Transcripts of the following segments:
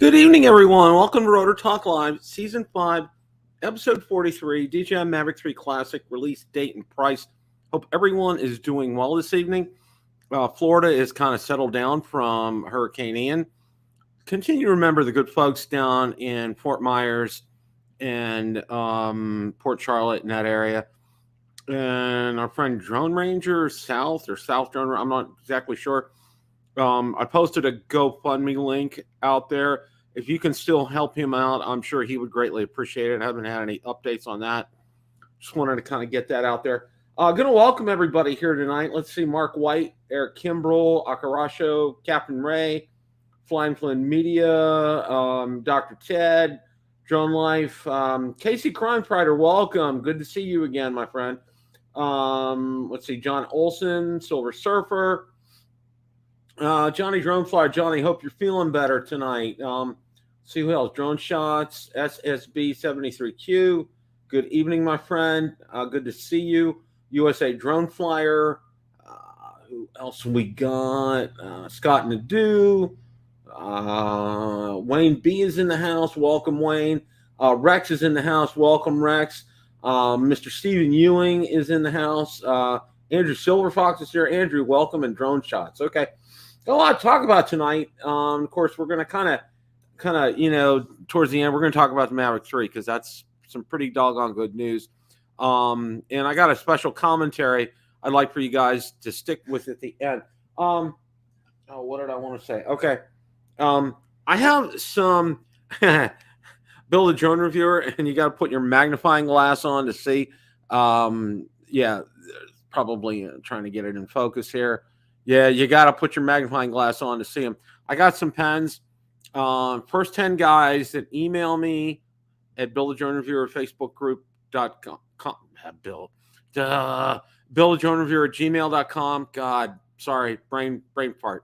Good evening, everyone. Welcome to Rotor Talk Live, Season 5, Episode 43, DJI Mavic 3 Classic, release date and price. Hope everyone is doing well this evening. Florida is kind of settled down from Hurricane Ian. Continue to remember the good folks down in Fort Myers and Port Charlotte in that area. And our friend Drone Ranger South Drone, I'm not exactly sure. I posted a GoFundMe link out there. If you can still help him out, I'm sure he would greatly appreciate it. I haven't had any updates on that. Just wanted to kind of get that out there. Going to welcome everybody here tonight. Let's see, Mark White, Eric Kimbrell, Akarasho, Captain Ray, Flying Flynn Media, Dr. Ted, Drone Life, Casey Crime Fighter, welcome. Good to see you again, my friend. Let's see, John Olson, Silver Surfer, Johnny Dronefly. Johnny, hope you're feeling better tonight. See who else? Drone Shots, SSB73Q. Good evening, my friend. Good to see you. USA Drone Flyer. Who else we got? Scott Nadeau. Wayne B is in the house. Welcome, Wayne. Rex is in the house. Welcome, Rex. Mr. Stephen Ewing is in the house. Andrew Silverfox is here. Andrew, welcome, and Drone Shots. Okay. Got a lot to talk about tonight. Of course, we're going to kind of, towards the end, we're going to talk about the Mavic 3 because that's some pretty doggone good news. And I got a special commentary I'd like for you guys to stick with at the end. What did I want to say? Okay. I have some Bill the Drone Reviewer, and you got to put your magnifying glass on to see. Yeah, probably trying to get it in focus here. Yeah, you got to put your magnifying glass on to see them. I got some pens. First 10 guys that email me at Bill the Drone Reviewer Facebook group.com. Bill the Drone Reviewer at gmail.com. God, sorry, brain fart.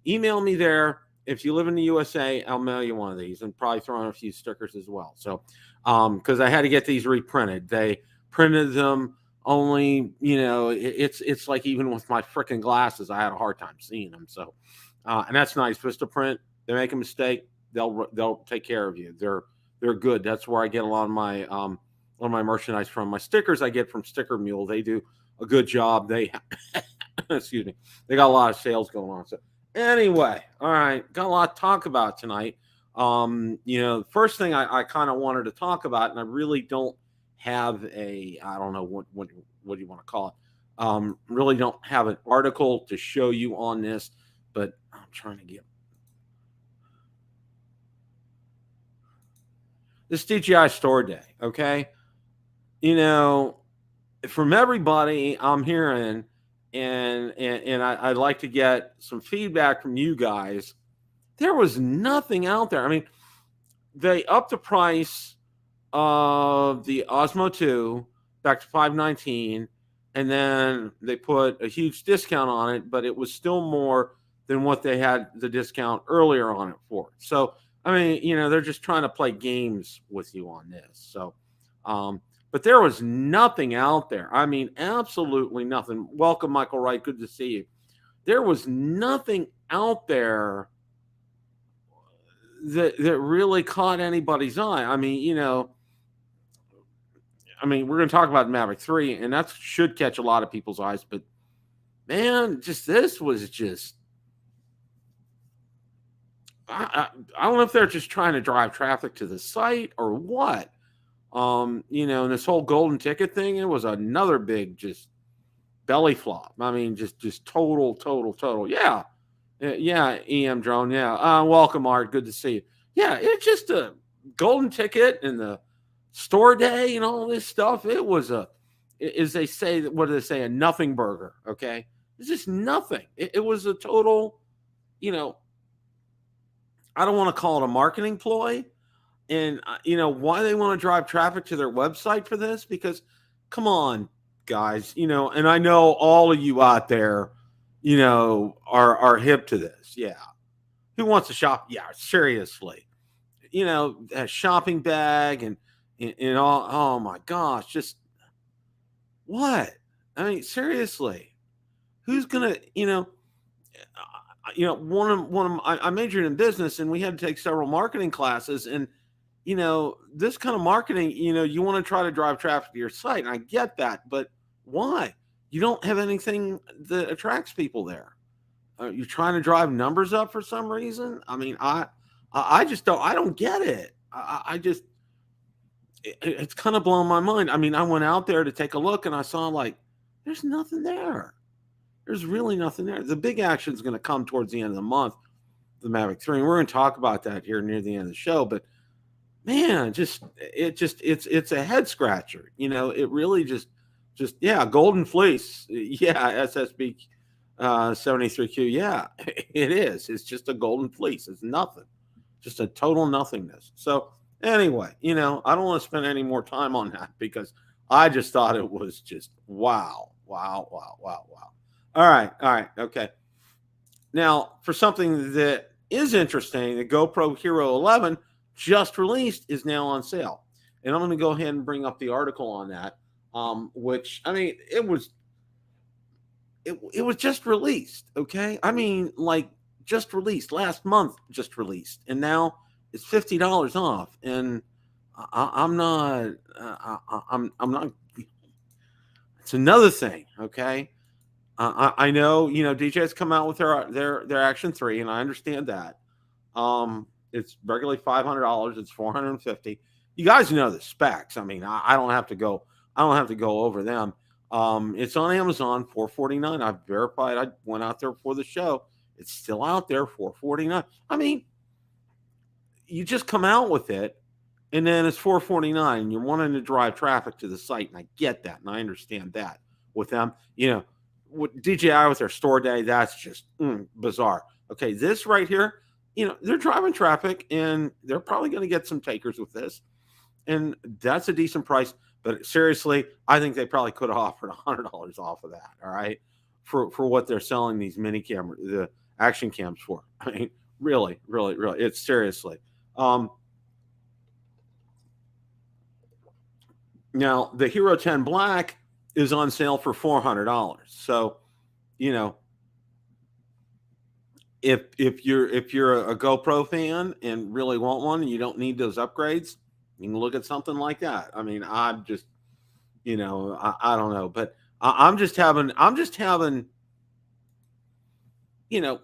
Email me there. If you live in the USA, I'll mail you one of these and probably throw in a few stickers as well. So, because I had to get these reprinted. They printed them only, it's like even with my freaking glasses, I had a hard time seeing them. So, and that's nice. Vistaprint, they make a mistake, they'll take care of you. They're good. That's where I get a lot of my merchandise from. My stickers I get from Sticker Mule. They do a good job. They, excuse me, they got a lot of sales going on. So anyway, all right, got a lot to talk about tonight. The first thing I kind of wanted to talk about, and I really don't have I don't know what do you want to call it. Really don't have an article to show you on this, but I'm trying to get this DJI Store Day. Okay. From everybody I'm hearing, and I'd like to get some feedback from you guys. There was nothing out there. I mean, they upped the price of the Osmo 2 back to $519, and then they put a huge discount on it, but it was still more than what they had the discount earlier on it for. So, I mean, they're just trying to play games with you on this. So, but there was nothing out there. I mean, absolutely nothing. Welcome, Michael Wright. Good to see you. There was nothing out there that really caught anybody's eye. I mean, we're going to talk about Mavic 3, and that should catch a lot of people's eyes. But, man, this was just – I don't know if they're just trying to drive traffic to the site or what. And this whole golden ticket thing, it was another big just belly flop. I mean, just total. Yeah. Yeah, EM Drone. Yeah. Welcome, Art. Good to see you. Yeah, it's just a golden ticket and the store day and all this stuff. It was as they say, what do they say? A nothing burger. Okay. It's just nothing. It was a total, I don't want to call it a marketing ploy. And, why they want to drive traffic to their website for this? Because, come on, guys, and I know all of you out there, are hip to this. Yeah. Who wants to shop? Yeah, seriously. A shopping bag and all. Oh, my gosh. Just what? I mean, seriously. Who's going to, you know, I majored in business, and we had to take several marketing classes. And, you know, this kind of marketing, you know, you want to try to drive traffic to your site. And I get that, but why? You don't have anything that attracts people there. You're trying to drive numbers up for some reason. I mean, I just don't get it. I just, it's kind of blowing my mind. I mean, I went out there to take a look, and I saw, like, there's nothing there. There's really nothing there. The big action is going to come towards the end of the month, the Mavic 3. And we're going to talk about that here near the end of the show. But man, it's a head scratcher. You know, it really just, yeah, golden fleece. Yeah, SSB 73Q. Yeah, it is. It's just a golden fleece. It's nothing. Just a total nothingness. So anyway, you know, I don't want to spend any more time on that, because I just thought it was just wow. All right, okay. Now, for something that is interesting, the GoPro Hero 11 just released is now on sale. And I'm going to go ahead and bring up the article on that, which, I mean, it was just released, okay? I mean, like, just released last month, just released, and now it's $50 off. And I'm not. It's another thing, okay? I know, you know, DJI's come out with their Action 3, and I understand that. It's regularly $500. It's $450. You guys know the specs. I mean, I don't have to go. I don't have to go over them. It's on Amazon, $449. I've verified. I went out there before the show. It's still out there, $449. I mean, you just come out with it, and then it's $449. And you're wanting to drive traffic to the site, and I get that, and I understand that with them. You know, with DJI with their store day, that's just bizarre. Okay, this right here, you know, they're driving traffic, and they're probably going to get some takers with this, and that's a decent price. But seriously, I think they probably could have offered $100 off of that. All right, for what they're selling these mini camera, the action cams for. I mean, really, it's seriously. Now the Hero 10 Black is on sale for $400. So, you know, if you're a GoPro fan and really want one, and you don't need those upgrades, you can look at something like that. I mean, I'm just, you know, I don't know, but I'm just having, you know,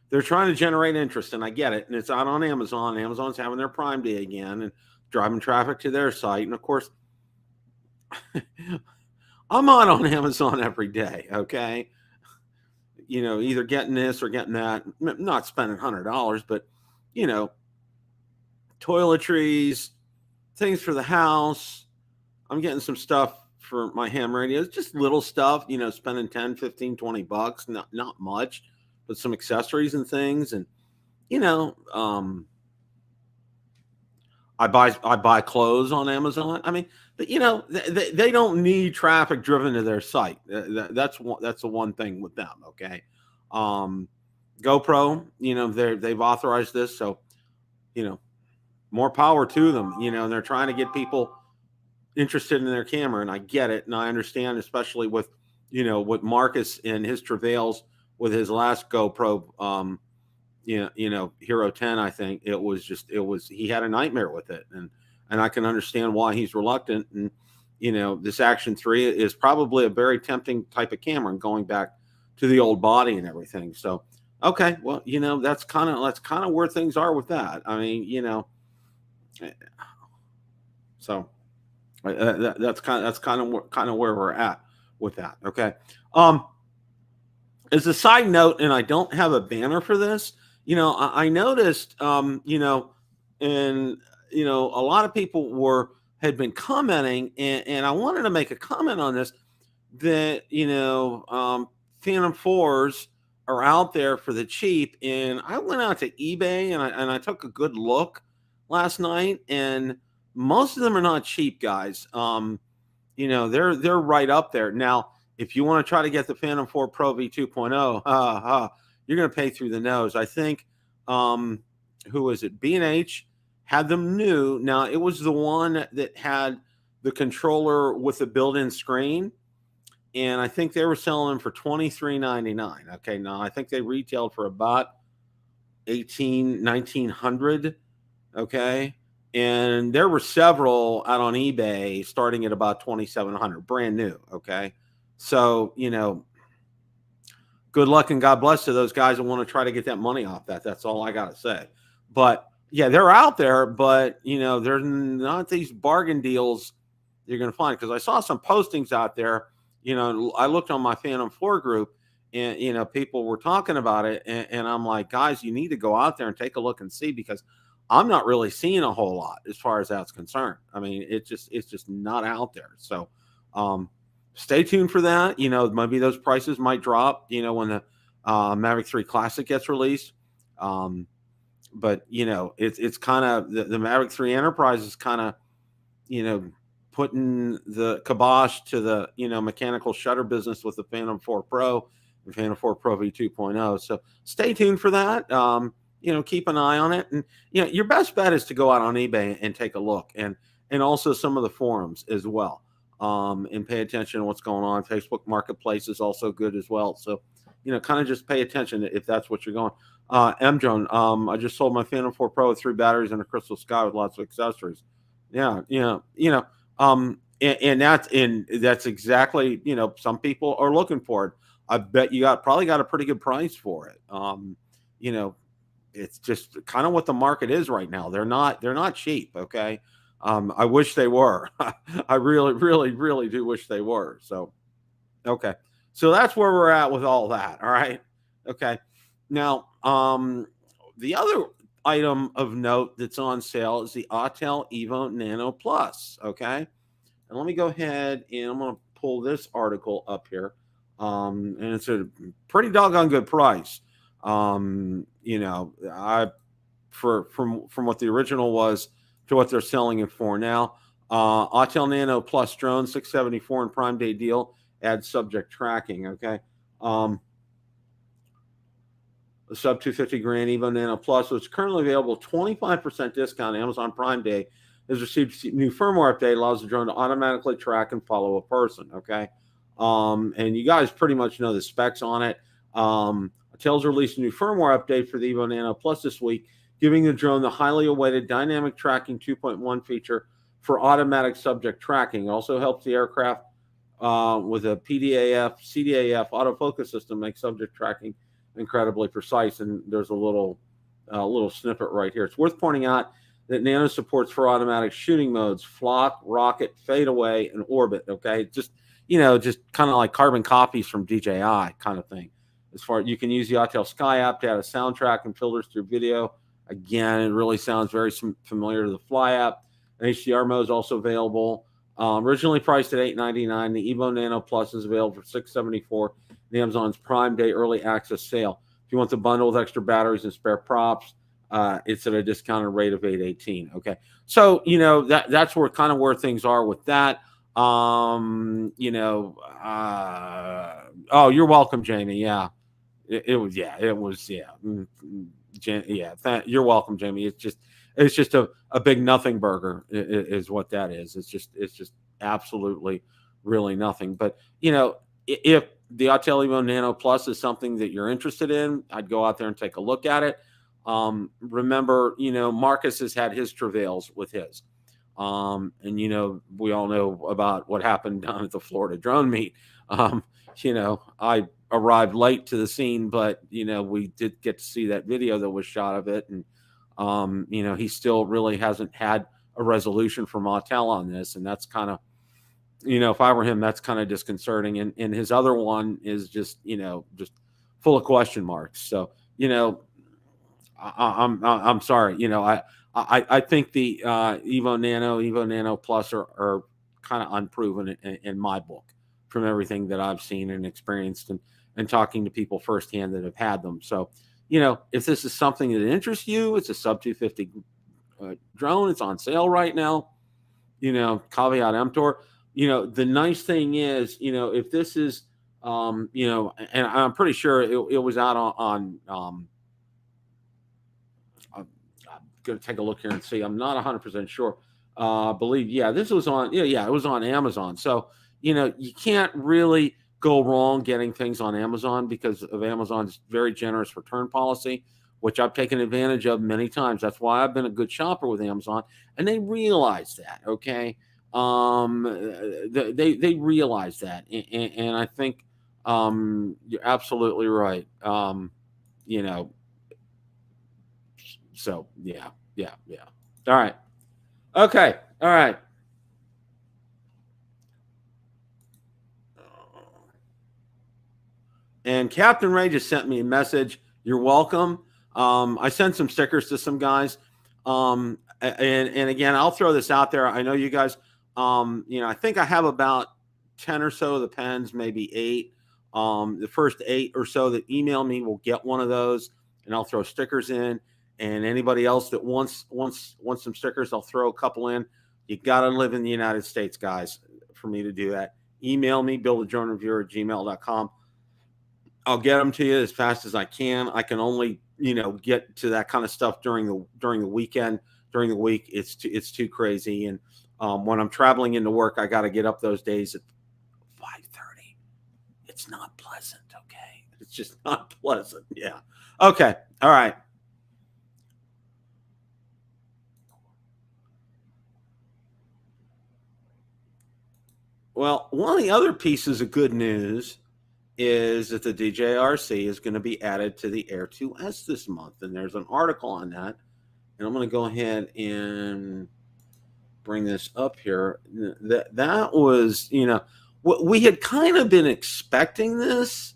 they're trying to generate interest, and I get it. And it's out on Amazon. Amazon's having their Prime Day again and driving traffic to their site. And of course, I'm on Amazon every day. Okay. You know, either getting this or getting that, not spending $100, but, you know, toiletries, things for the house. I'm getting some stuff for my ham radios, just little stuff, you know, spending 10, 15, 20 bucks, not much, but some accessories and things. And, you know, I buy clothes on Amazon. I mean, but, you know, they don't need traffic driven to their site. That's the one thing with them. Okay. GoPro, you know, they've authorized this. So, you know, more power to them, you know, and they're trying to get people interested in their camera. And I get it. And I understand, especially with, you know, with Marcus and his travails with his last GoPro, you know, Hero 10, I think he had a nightmare with it. And I can understand why he's reluctant. And, you know, this Action 3 is probably a very tempting type of camera, and going back to the old body and everything. So, okay, well, you know, that's kind of where things are with that. I mean, you know, so that's kind of where we're at with that. Okay. As a side note, and I don't have a banner for this, you know, I noticed, you know, and, you know, a lot of people had been commenting, and I wanted to make a comment on this, that, you know, Phantom 4s are out there for the cheap. And I went out to eBay, and I took a good look last night, and most of them are not cheap, guys. You know, they're right up there. Now, if you want to try to get the Phantom 4 Pro V 2.0, you're going to pay through the nose. I think, who is it? B&H had them new. Now, it was the one that had the controller with the built-in screen. and I think they were selling them for $23.99. Okay, now I think they retailed for about 1900. Okay, and there were several out on eBay starting at about 2,700, brand new. Okay, so good luck and God bless to those guys that want to try to get that money off that. That's all I got to say. But yeah, they're out there, but they're not these bargain deals you're going to find, because I saw some postings out there. I looked on my Phantom 4 group, and people were talking about it, and I'm like, guys, you need to go out there and take a look and see, because I'm not really seeing a whole lot as far as that's concerned. I mean, it's just not out there. So stay tuned for that. Maybe those prices might drop, when the Mavic 3 Classic gets released. But it's kind of the Mavic 3 Enterprise is kind of, putting the kibosh to the, mechanical shutter business with the Phantom 4 Pro and Phantom 4 Pro V2.0. So stay tuned for that. Keep an eye on it. And, your best bet is to go out on eBay and take a look, and also some of the forums as well. And pay attention to what's going on. Facebook Marketplace is also good as well. So, kind of just pay attention if that's what you're going. M-Drone, I just sold my Phantom 4 Pro with 3 batteries and a crystal sky with lots of accessories. Yeah, and that's exactly, some people are looking for it. I bet you probably got a pretty good price for it. It's just kind of what the market is right now. They're not cheap. Okay. I wish they were. I really, really, really do wish they were. So, okay. So that's where we're at with all that. All right. Okay. Now, the other item of note that's on sale is the Autel Evo Nano Plus. Okay. And let me go ahead and I'm going to pull this article up here. And it's a pretty doggone good price. From what the original was to what they're selling it for now. Autel Nano Plus drone, $674 in Prime Day deal, adds subject tracking. Okay. The sub 250 grand Evo Nano Plus, which is currently available 25% discount Amazon Prime Day, has received new firmware update, allows the drone to automatically track and follow a person. Okay. And you guys pretty much know the specs on it. Autel's released a new firmware update for the Evo Nano Plus this week, giving the drone the highly awaited Dynamic Tracking 2.1 feature for automatic subject tracking. It also helps the aircraft with a PDAF, CDAF autofocus system make subject tracking incredibly precise. And there's a little snippet right here. It's worth pointing out that Nano supports for automatic shooting modes: flock, rocket, fadeaway, and orbit. Okay, just kind of like carbon copies from DJI kind of thing. As far as you can use the Autel Sky app to add a soundtrack and filters through video. Again, it really sounds very familiar to the Fly app. An HDR mode is also available. Originally priced at $899, the Evo Nano Plus is available for $674 in Amazon's Prime Day early access sale. If you want the bundle with extra batteries and spare props, it's at a discounted rate of $818. Okay, so that's where things are with that. Oh, you're welcome, Jamie. Yeah, it was. Yeah. You're welcome, Jamie. It's just a big nothing burger is what that is. It's just absolutely really nothing. But if the Autel Evo Nano Plus is something that you're interested in, I'd go out there and take a look at it. Remember, Marcus has had his travails with his. And we all know about what happened down at the Florida drone meet. I arrived late to the scene, but we did get to see that video that was shot of it, and he still really hasn't had a resolution from Autel on this, and that's kind of, if I were him, that's kind of disconcerting. And his other one is just full of question marks. So I'm sorry. I think the Evo Nano Plus are kind of unproven in my book, from everything that I've seen and experienced and talking to people firsthand that have had them. So, if this is something that interests you, it's a sub 250 drone. It's on sale right now. Caveat emptor. The nice thing is, if this is, and I'm pretty sure it was out on I'm going to take a look here and see. I'm not 100% sure. Believe, this was on, it was on Amazon. So, you can't really go wrong getting things on Amazon because of Amazon's very generous return policy, which I've taken advantage of many times. That's why I've been a good shopper with Amazon, and they realize that. Okay, they realize that, and I think you're absolutely right. You know, so yeah. All right. Okay. All right. And Captain Ray just sent me a message. You're welcome. I sent some stickers to some guys. And again, I'll throw this out there. I know you guys, I think I have about 10 or so of the pens, maybe 8. The first 8 or so that email me will get one of those, and I'll throw stickers in. And anybody else that wants some stickers, I'll throw a couple in. You got to live in the United States, guys, for me to do that. Email me, buildadronereviewer@gmail.com. I'll get them to you as fast as I can. I can only, get to that kind of stuff during the weekend. During the week, it's too crazy. And when I'm traveling into work, I got to get up those days at 5:30. It's not pleasant. Okay, it's just not pleasant. Yeah. Okay. All right. Well, one of the other pieces of good news is that the DJI RC is going to be added to the Air 2S this month. And there's an article on that. And I'm going to go ahead and bring this up here. That was, we had kind of been expecting this.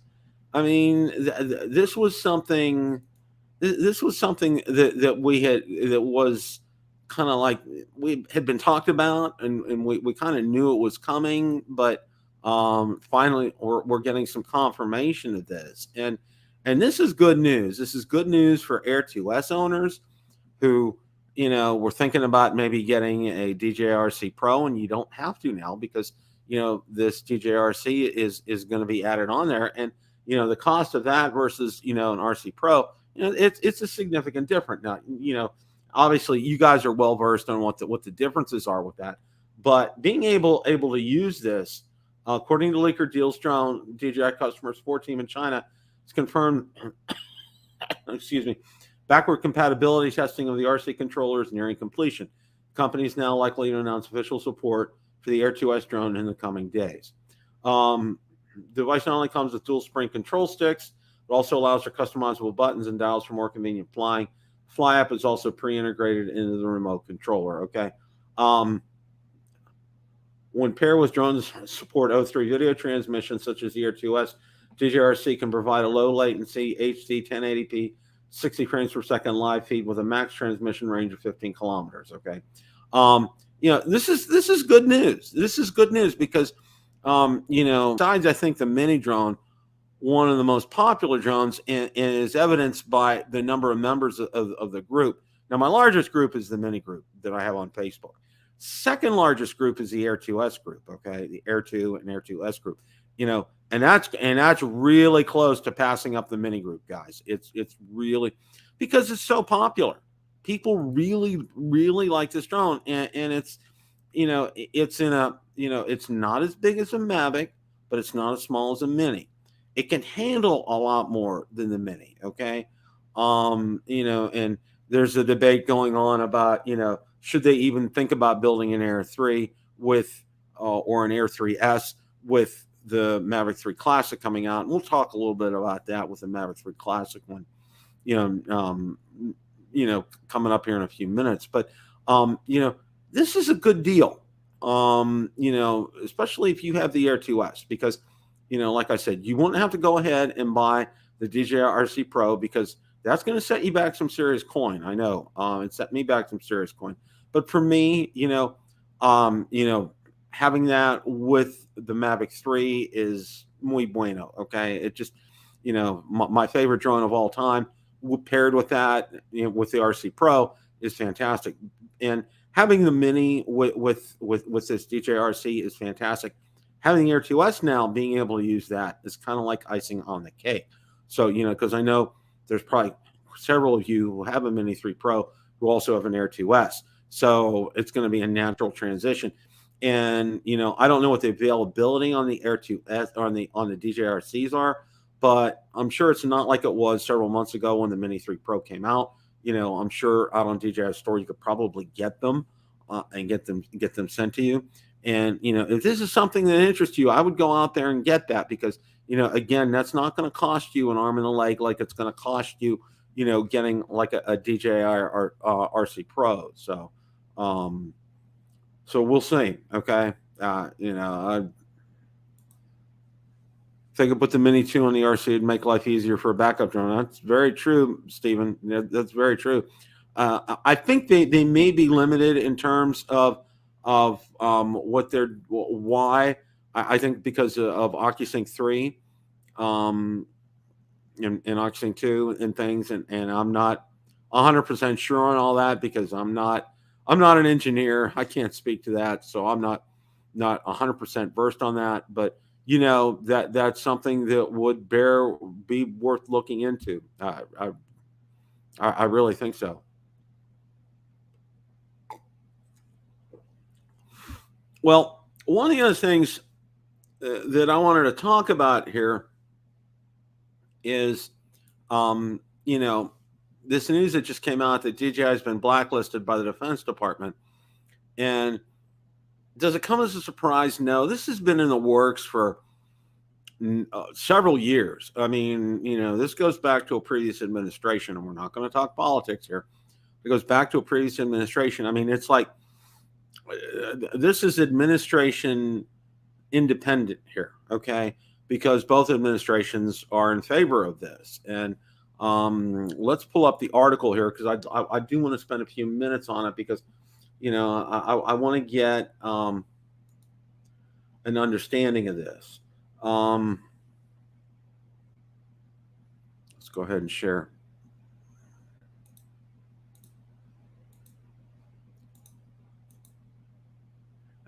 I mean, this was something that was kind of like we had been talked about, and we kind of knew it was coming, but finally we're getting some confirmation of this, and this is good news. This is good news for Air 2S owners who were thinking about maybe getting a DJI RC Pro, and you don't have to now because this DJI RC is going to be added on there, and the cost of that versus an RC Pro, it's a significant difference. Now obviously you guys are well versed on what the differences are with that, but being able to use this, according to Leaker Deals Drone, DJI customer support team in China, it's confirmed. Excuse me. Backward compatibility testing of the RC controller is nearing completion. The company is now likely to announce official support for the Air 2S drone in the coming days. The device not only comes with dual spring control sticks, but also allows for customizable buttons and dials for more convenient flying. Fly app is also pre-integrated into the remote controller. Okay. When paired with drones support O3 video transmission, such as the Air 2S, DJI RC can provide a low latency HD 1080p 60 frames per second live feed with a max transmission range of 15 kilometers. Okay. This is good news. This is good news because besides, I think the mini drone, one of the most popular drones, and is evidenced by the number of members of the group. Now, my largest group is the mini group that I have on Facebook. Second largest group is the Air 2S group. Okay, the Air 2 and Air 2S group. And that's really close to passing up the mini group, guys. It's really because it's so popular. People really like this drone, and it's it's in a it's not as big as a Mavic, but it's not as small as a mini. It can handle a lot more than the mini. Okay, and there's a debate going on about should they even think about building an Air 3 with or an Air 3S with the Mavic 3 Classic coming out. And we'll talk a little bit about that with the Mavic 3 Classic one, coming up here in a few minutes. But this is a good deal. Especially if you have the Air 2S, because like I said, you won't have to go ahead and buy the DJI RC Pro because that's going to set you back some serious coin. I know it set me back some serious coin, but for me, having that with the Mavic 3 is muy bueno. Okay, it just my favorite drone of all time paired with that with the RC Pro is fantastic, and having the mini with this DJI RC is fantastic. Having the Air 2S now, being able to use that is kind of like icing on the cake. So, because I know there's probably several of you who have a Mini 3 Pro who also have an Air 2S. So it's going to be a natural transition. And I don't know what the availability on the Air 2S or on the DJI RCs are, but I'm sure it's not like it was several months ago when the Mini 3 Pro came out. I'm sure out on DJI Store you could probably get them and get them sent to you. And if this is something that interests you, I would go out there and get that, because again, that's not going to cost you an arm and a leg like it's going to cost you getting like a DJI or RC Pro. So so we'll see. Okay. I think I put the Mini 2 on the RC, it'd make life easier for a backup drone. That's very true, Stephen. That's very true. I think they may be limited in terms of what they're why. I think because of OcuSync 3 and OcuSync 2 and things, and I'm not 100% sure on all that, because I'm not an engineer. I can't speak to that, so I'm not 100% versed on that. But that's something that would be worth looking into. I really think so. Well, one of the other things that I wanted to talk about here is, this news that just came out that DJI has been blacklisted by the Defense Department. And does it come as a surprise? No, this has been in the works for several years. I mean, this goes back to a previous administration, and we're not going to talk politics here. It goes back to a previous administration. I mean, it's like this is administration independent here, okay? Because both administrations are in favor of this. And let's pull up the article here, because I do want to spend a few minutes on it, because I want to get an understanding of this. Let's go ahead and share.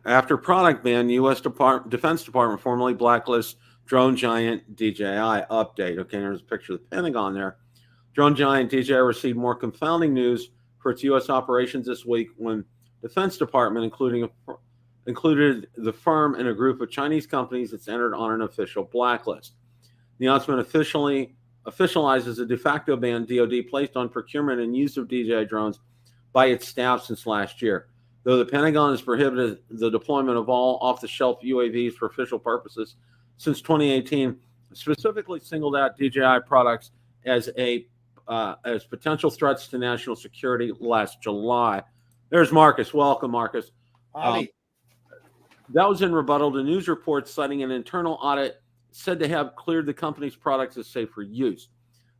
After product ban, U.S. Defense Department formally blacklists drone giant DJI. Update. Okay, there's a picture of the Pentagon there. Drone giant DJI received more confounding news for its U.S. operations this week, when Defense Department included the firm in a group of Chinese companies that's entered on an official blacklist. The announcement officializes a de facto ban DoD placed on procurement and use of DJI drones by its staff since last year. Though the Pentagon has prohibited the deployment of all off-the-shelf UAVs for official purposes since 2018, specifically singled out DJI products as potential threats to national security last July. There's Marcus. Welcome, Marcus. That was in rebuttal to news reports citing an internal audit said to have cleared the company's products as safe for use.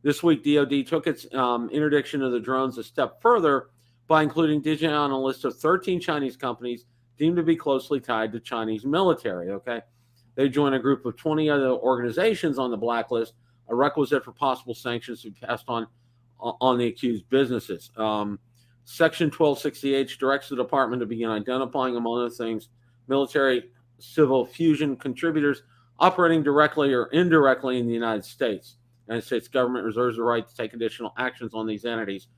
This week, DoD took its interdiction of the drones a step further by including DJI on a list of 13 Chinese companies deemed to be closely tied to Chinese military. Okay, they join a group of 20 other organizations on the blacklist, a requisite for possible sanctions to be passed on the accused businesses. Section 1260H directs the department to begin identifying, among other things, military civil fusion contributors operating directly or indirectly in the United States. The United States government reserves the right to take additional actions on these entities.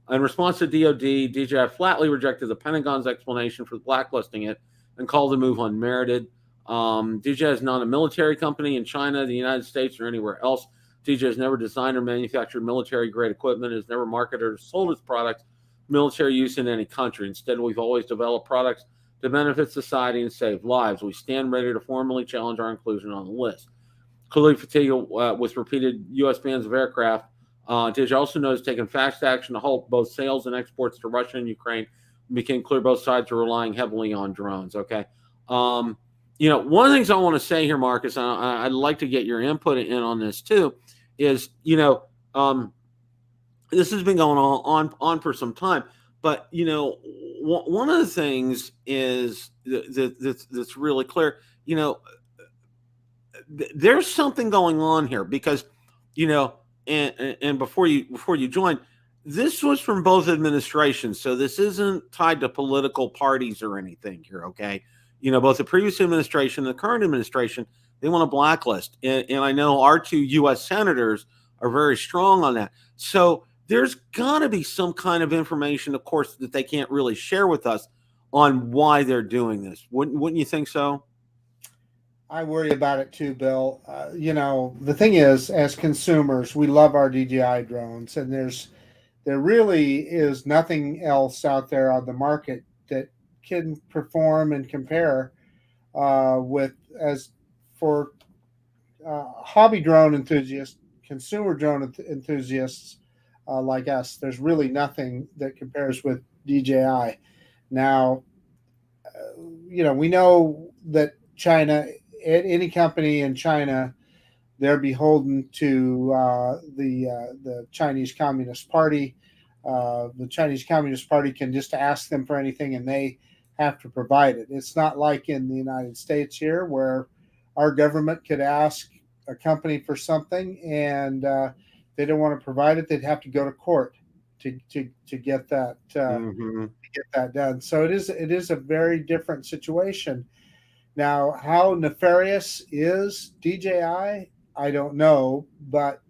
In response to DoD, DJI flatly rejected the Pentagon's explanation for blacklisting it and called the move unmerited. DJI is not a military company in China, the United States, or anywhere else. DJI has never designed or manufactured military-grade equipment, has never marketed or sold its products for military use in any country. Instead, we've always developed products to benefit society and save lives. We stand ready to formally challenge our inclusion on the list. Clearly fatigued with repeated U.S. bans of aircraft, DJI also knows taking fast action to halt both sales and exports to Russia and Ukraine. It became clear both sides are relying heavily on drones. Okay. One of the things I want to say here, Marcus, and I'd like to get your input in on this too, is, this has been going on for some time, but, one of the things is that's really clear, there's something going on here, because, and before you join, this was from both administrations, so this isn't tied to political parties or anything here. Okay, both the previous administration and the current administration, they want to blacklist, and I know our two U.S. senators are very strong on that. So there's got to be some kind of information, of course, that they can't really share with us on why they're doing this. Wouldn't you think so? I worry about it too, Bill. The thing is, as consumers, we love our DJI drones, and there really is nothing else out there on the market that can perform and compare with as for hobby drone enthusiasts, consumer drone enthusiasts like us. There's really nothing that compares with DJI. Now, we know that China, any company in China, they're beholden to the Chinese Communist Party. The Chinese Communist Party can just ask them for anything, and they have to provide it. It's not like in the United States here, where our government could ask a company for something, and they don't want to provide it. They'd have to go to court to get that done. So it is a very different situation. Now, how nefarious is DJI? I don't know, but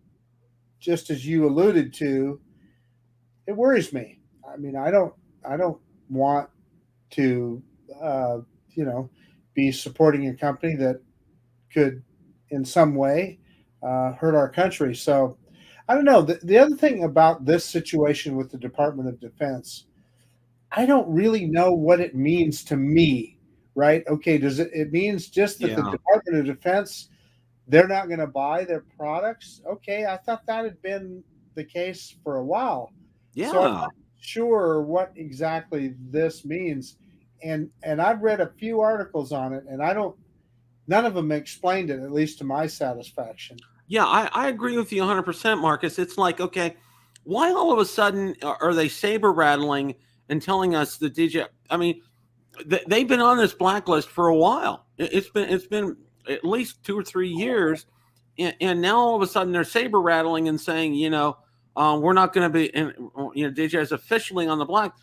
just as you alluded to, it worries me. I mean, I don't want to, be supporting a company that could, in some way, hurt our country. So, I don't know. The other thing about this situation with the Department of Defense, I don't really know what it means to me. Right? Okay. It means just that the Department of Defense, they're not going to buy their products? Okay, I thought that had been the case for a while. Yeah. So I'm not sure what exactly this means. And I've read a few articles on it, and none of them explained it, at least to my satisfaction. Yeah, I agree with you 100%, Marcus. It's like, okay, why all of a sudden are they saber rattling and telling us the DJI? I mean, they've been on this blacklist for a while. It's been at least 2 or 3 years, and now all of a sudden they're saber rattling and saying, we're not going to be, and DJI is officially on the black.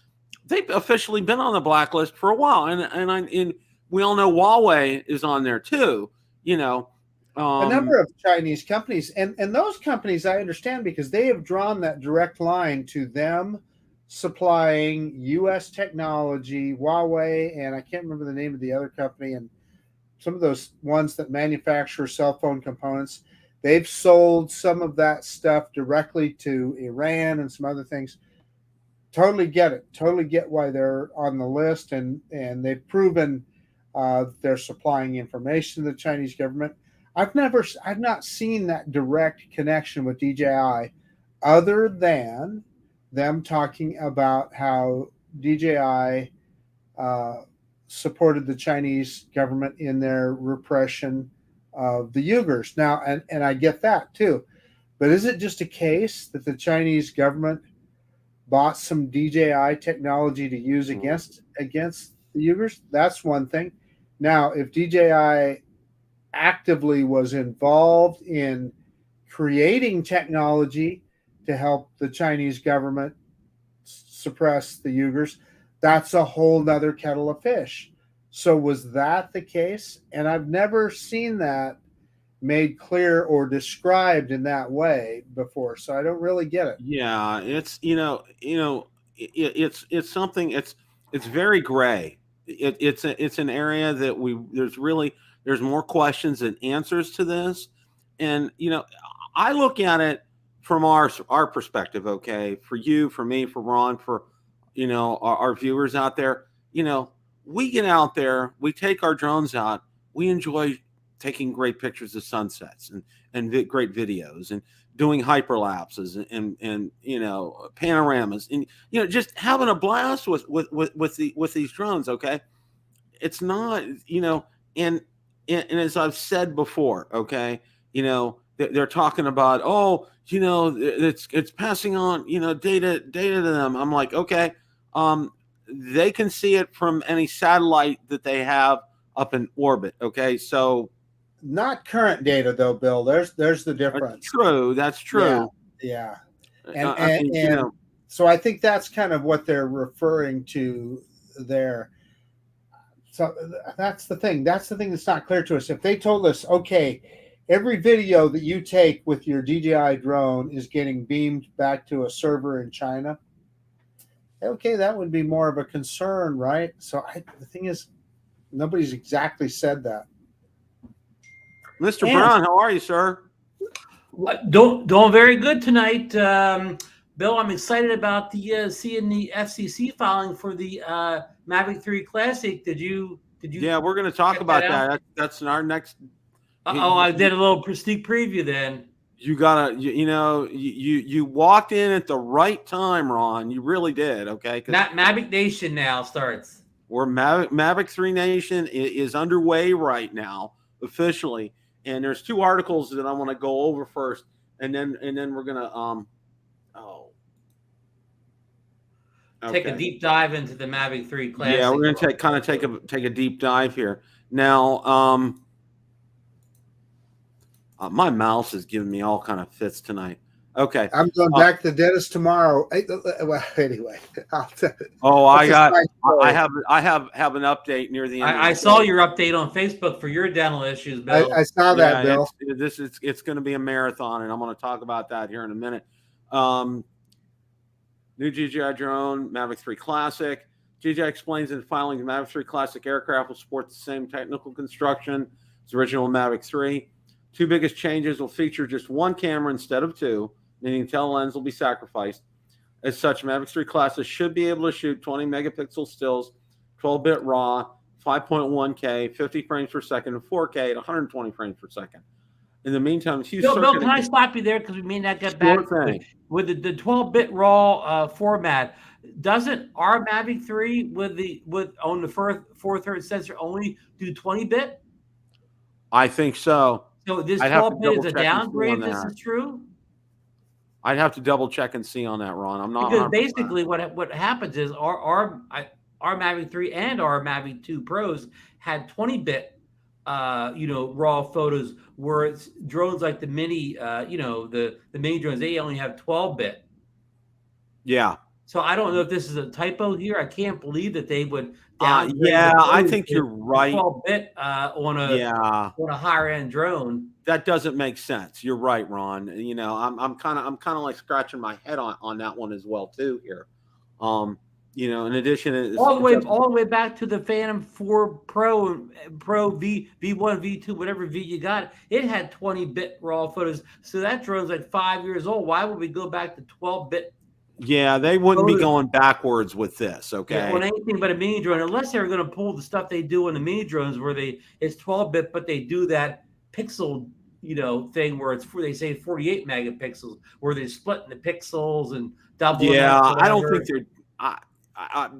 They've officially been on the blacklist for a while, and we all know Huawei is on there too. A number of Chinese companies, and those companies I understand because they have drawn that direct line to them supplying U.S. technology, Huawei, and I can't remember the name of the other company, and some of those ones that manufacture cell phone components. They've sold some of that stuff directly to Iran and some other things. Totally get it. Totally get why they're on the list, and they've proven they're supplying information to the Chinese government. I've not seen that direct connection with DJI, other than them talking about how DJI supported the Chinese government in their repression of the Uyghurs. Now, and I get that too, but is it just a case that the Chinese government bought some DJI technology to use against the Uyghurs? That's one thing. Now, if DJI actively was involved in creating technology to help the Chinese government suppress the Uyghurs, that's a whole nother kettle of fish. So was that the case? And I've never seen that made clear or described in that way before. So I don't really get it. Yeah, it's it's something. It's very gray. It's an area that there's more questions than answers to this, and I look at it from our perspective. Okay, for you, for me, for Ron, for our viewers out there. We get out there, we take our drones out, we enjoy taking great pictures of sunsets and great videos and doing hyperlapses and panoramas and just having a blast with these drones. Okay, it's not and as I've said before, okay, they're talking about it's passing on data to them. I'm like, okay, they can see it from any satellite that they have up in orbit. Okay, so not current data though, Bill. There's the difference. That's true. Yeah. And so I think that's kind of what they're referring to there. So that's the thing. That's the thing that's not clear to us. If they told us, okay, every video that you take with your DJI drone is getting beamed back to a server in China, okay, that would be more of a concern, right? So the thing is, nobody's exactly said that. Mr. Brown, how are you, sir? Doing very good tonight, Bill. I'm excited about the seeing the FCC filing for the Mavic 3 Classic. Did you? Yeah, we're going to talk about that. That's in our next. I did a little sneak preview then. You gotta, you walked in at the right time, Ron. You really did. Okay, Mavic Nation now starts. Where Mavic 3 Nation is underway right now officially. And there's two articles that I want to go over first, and then we're gonna take a deep dive into the Mavic 3 Classic. Yeah, we're gonna take a deep dive here. Now, my mouse is giving me all kind of fits tonight. Okay, I'm going back to the dentist tomorrow. Well, anyway, I have an update near the end. I saw your update on Facebook for your dental issues, Bill. I saw that, Bill. It's going to be a marathon, and I'm going to talk about that here in a minute. New DJI drone, Mavic 3 Classic. DJI explains in filing the Mavic 3 Classic aircraft will support the same technical construction as original Mavic 3. Two biggest changes will feature just one camera instead of two, meaning telelens will be sacrificed. As such, Mavic 3 Classic should be able to shoot 20 megapixel stills, 12-bit RAW, 5.1K, 50 frames per second, and 4K at 120 frames per second. In the meantime, Bill, can I stop you there because we may not get back with the 12-bit RAW format? Doesn't our Mavic 3 on the 4/3 sensor only do 20-bit? I think so. So this 12-bit is a downgrade. This is true. I'd have to double check and see on that, Ron. I'm not because basically what happens is our Mavic 3 and our Mavic 2 Pros had 20-bit raw photos, where it's drones like the mini the mini drones, they only have 12-bit. Yeah. So I don't know if this is a typo here. I can't believe that they would I think you're right. 12-bit on a higher end drone. That doesn't make sense. You're right, Ron. I'm kind of like scratching my head on that one as well too here. In addition, all the way back to the Phantom 4 Pro V1, V2, whatever V you got, it had 20-bit raw photos. So that drone's like 5 years old. Why would we go back to 12-bit? Yeah, they wouldn't be going backwards with this, okay? On anything but a mini drone, unless they were going to pull the stuff they do on the mini drones where it's 12-bit, but they do that pixel, thing where they say 48 megapixels, where they're splitting the pixels and double. Yeah, I don't think they're.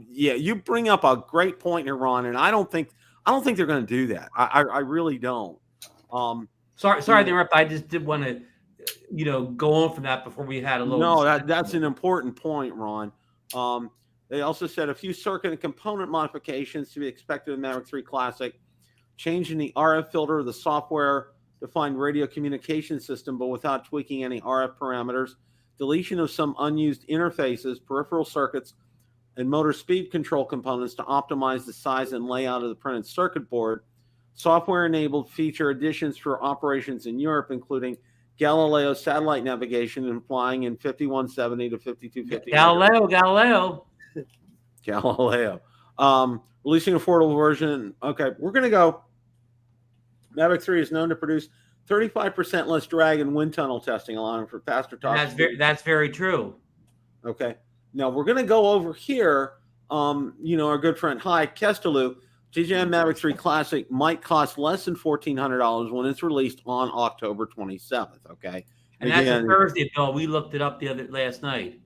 You bring up a great point here, Ron, and I don't think they're going to do that. I really don't. Sorry to interrupt. I just did want to. Go on from that before we had a little. No, that's an important point, Ron. They also said a few circuit and component modifications to be expected in the Mavic 3 Classic, changing the RF filter of the software-defined radio communication system, but without tweaking any RF parameters, deletion of some unused interfaces, peripheral circuits, and motor speed control components to optimize the size and layout of the printed circuit board, software-enabled feature additions for operations in Europe, including Galileo satellite navigation and flying in 5170 to 5250. Galileo. Releasing affordable version. Okay, we're going to go. Mavic 3 is known to produce 35% less drag in wind tunnel testing, allowing for faster top speed. That's very true. Okay. Now we're going to go over here. Our good friend Hi Kestalu. DJI Mavic 3 Classic might cost less than $1,400 when it's released on October 27th, okay? And that's a Thursday, Bill. We looked it up last night.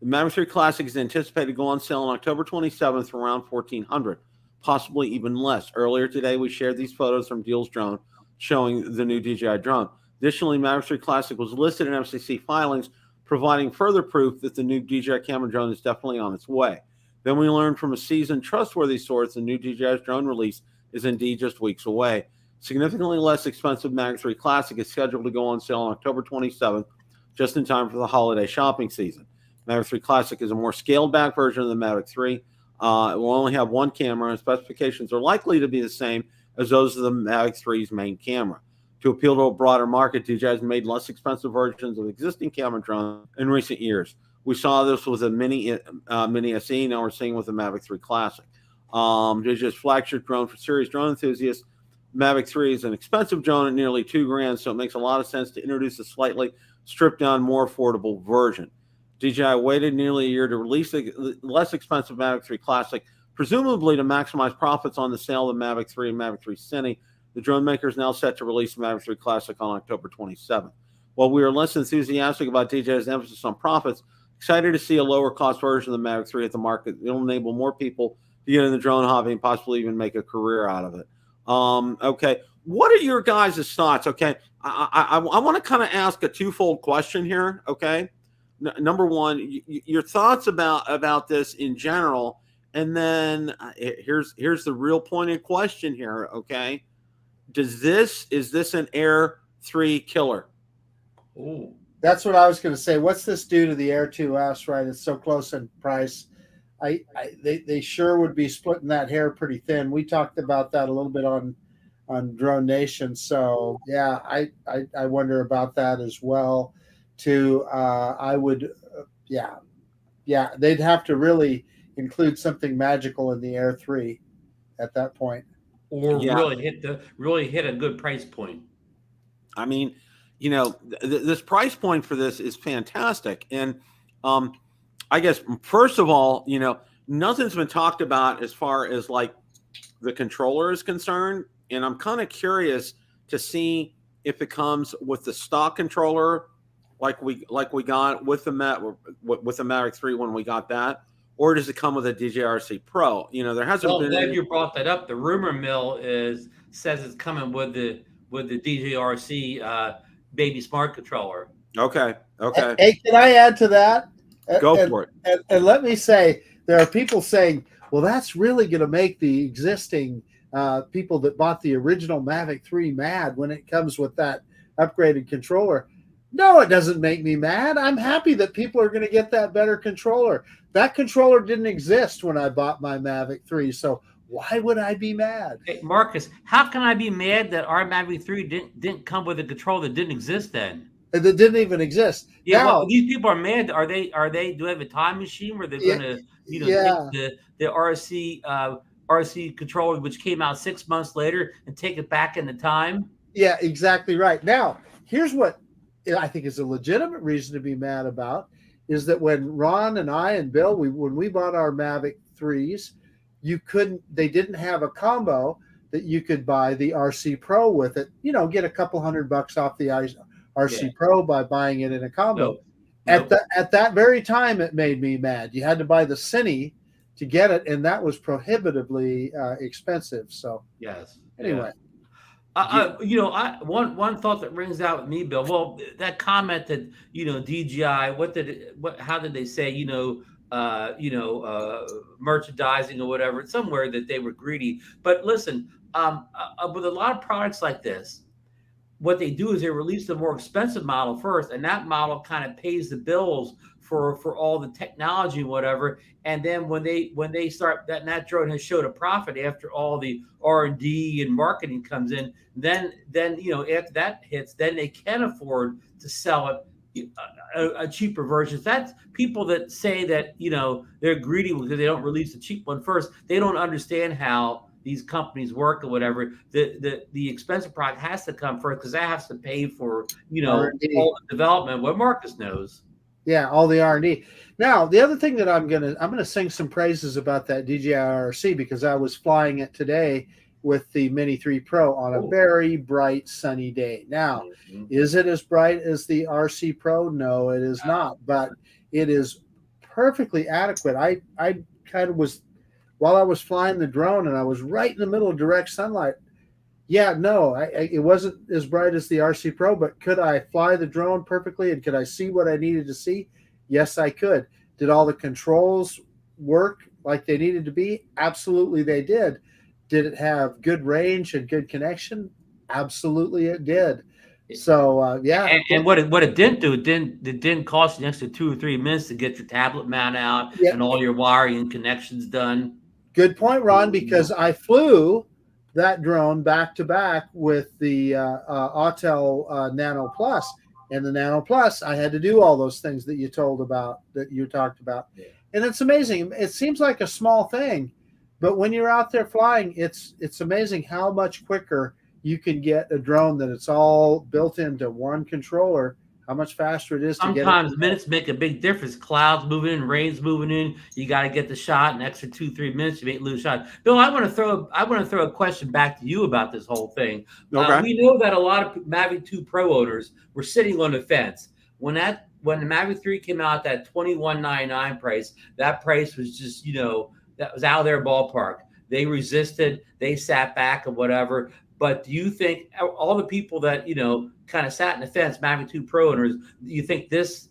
The Mavic 3 Classic is anticipated to go on sale on October 27th for around $1,400, possibly even less. Earlier today, we shared these photos from Deals Drone showing the new DJI drone. Additionally, Mavic 3 Classic was listed in FCC filings, providing further proof that the new DJI camera drone is definitely on its way. Then we learned from a seasoned, trustworthy source the new DJI drone release is indeed just weeks away. Significantly less expensive Mavic 3 Classic is scheduled to go on sale on October 27th, just in time for the holiday shopping season. Mavic 3 Classic is a more scaled-back version of the Mavic 3. It will only have one camera, and specifications are likely to be the same as those of the Mavic 3's main camera. To appeal to a broader market, DJI has made less expensive versions of existing camera drones in recent years. We saw this with a Mini SE. Now we're seeing with the Mavic 3 Classic. DJI's flagship drone for serious drone enthusiasts. Mavic 3 is an expensive drone at nearly $2,000, so it makes a lot of sense to introduce a slightly stripped down, more affordable version. DJI waited nearly a year to release the less expensive Mavic 3 Classic, presumably to maximize profits on the sale of the Mavic 3 and Mavic 3 Cine. The drone maker is now set to release the Mavic 3 Classic on October 27th. While we are less enthusiastic about DJI's emphasis on profits, excited to see a lower cost version of the Mavic 3 at the market. It'll enable more people to get in the drone hobby and possibly even make a career out of it. Okay, what are your guys' thoughts? Okay, I want to kind of ask a twofold question here. Okay, number one, your thoughts about this in general, and then here's the real pointed question here. Okay, is this an Air 3 killer? Oh, that's what I was going to say. What's this do to the Air 2S? Right, it's so close in price. They sure would be splitting that hair pretty thin. We talked about that a little bit on Drone Nation. So yeah, I wonder about that as well too. I would, yeah, they'd have to really include something magical in the Air 3 at that point, or really hit a good price point. I mean, you know, this price point for this is fantastic, and I guess, first of all, you know, nothing's been talked about as far as like the controller is concerned. And I'm kind of curious to see if it comes with the stock controller like we got with the Mavic 3 when we got that, or does it come with a DJI RC Pro? You know, there hasn't been. Glad you brought that up. The rumor mill says it's coming with the DJI RC baby smart controller. Okay. Hey, can I add to that? Go for it. And let me say, there are people saying, well, that's really going to make the existing people that bought the original Mavic 3 mad when it comes with that upgraded controller. No, it doesn't make me mad. I'm happy that people are going to get that better controller. That controller didn't exist when I bought my Mavic 3, so why would I be mad? Hey, Marcus, how can I be mad that our Mavic 3 didn't come with a controller that didn't exist then? That didn't even exist. Yeah, now, well, these people are mad. Are they? Do they have a time machine where they're going to, take the RC controller, which came out 6 months later, and take it back in the time? Yeah, exactly right. Now, here's what I think is a legitimate reason to be mad about is that when Ron and I and Bill, when we bought our Mavic 3s, they didn't have a combo that you could buy the RC Pro with it. You know, get a couple $100 off the RC Pro by buying it in a combo. At that very time, it made me mad. You had to buy the Cine to get it, and that was prohibitively expensive. So yes. Anyway, one thought that rings out with me, Bill. Well, that comment that DJI, how did they say? Merchandising or whatever. Somewhere that they were greedy. But listen, with a lot of products like this, what they do is they release the more expensive model first, and that model kind of pays the bills for all the technology and whatever. And then when they start that drone has showed a profit after all the R&D and marketing comes in, then after that hits, then they can afford to sell it a cheaper version. That's people that say that they're greedy because they don't release the cheap one first. They don't understand how these companies work or whatever. The expensive product has to come first because that has to pay for all the development. What Marcus knows. Yeah, all the R&D. Now, the other thing that I'm gonna sing some praises about that DJI RC because I was flying it today with the Mini 3 Pro on a very bright sunny day. Now, is it as bright as the RC Pro? No, it is not, but it is perfectly adequate. I kind of was, while I was flying the drone and I was right in the middle of direct sunlight. Yeah, no, it wasn't as bright as the RC Pro, but could I fly the drone perfectly and could I see what I needed to see? Yes, I could. Did all the controls work like they needed to be? Absolutely, they did. Did it have good range and good connection? Absolutely, it did. So yeah. And what it didn't do, it didn't cost an extra 2 or 3 minutes to get your tablet mount out and all your wiring and connections done. Good point, Ron, because I flew that drone back to back with the Autel Nano Plus, And the Nano Plus, I had to do all those things that you talked about. Yeah. And it's amazing. It seems like a small thing, but when you're out there flying, it's amazing how much quicker you can get a drone that it's all built into one controller, how much faster it is to get it. Sometimes minutes make a big difference. Clouds moving in, rain's moving in. You got to get the shot. An extra 2-3 minutes, you may lose shot. Bill, I want to throw a question back to you about this whole thing. Okay. We know that a lot of Mavic 2 Pro owners were sitting on the fence when the Mavic 3 came out. That $21.99 price, that price was just that was out of their ballpark. They resisted. They sat back and whatever. But do you think all the people that kind of sat in the fence, Mavic 2 Pro owners, do you think this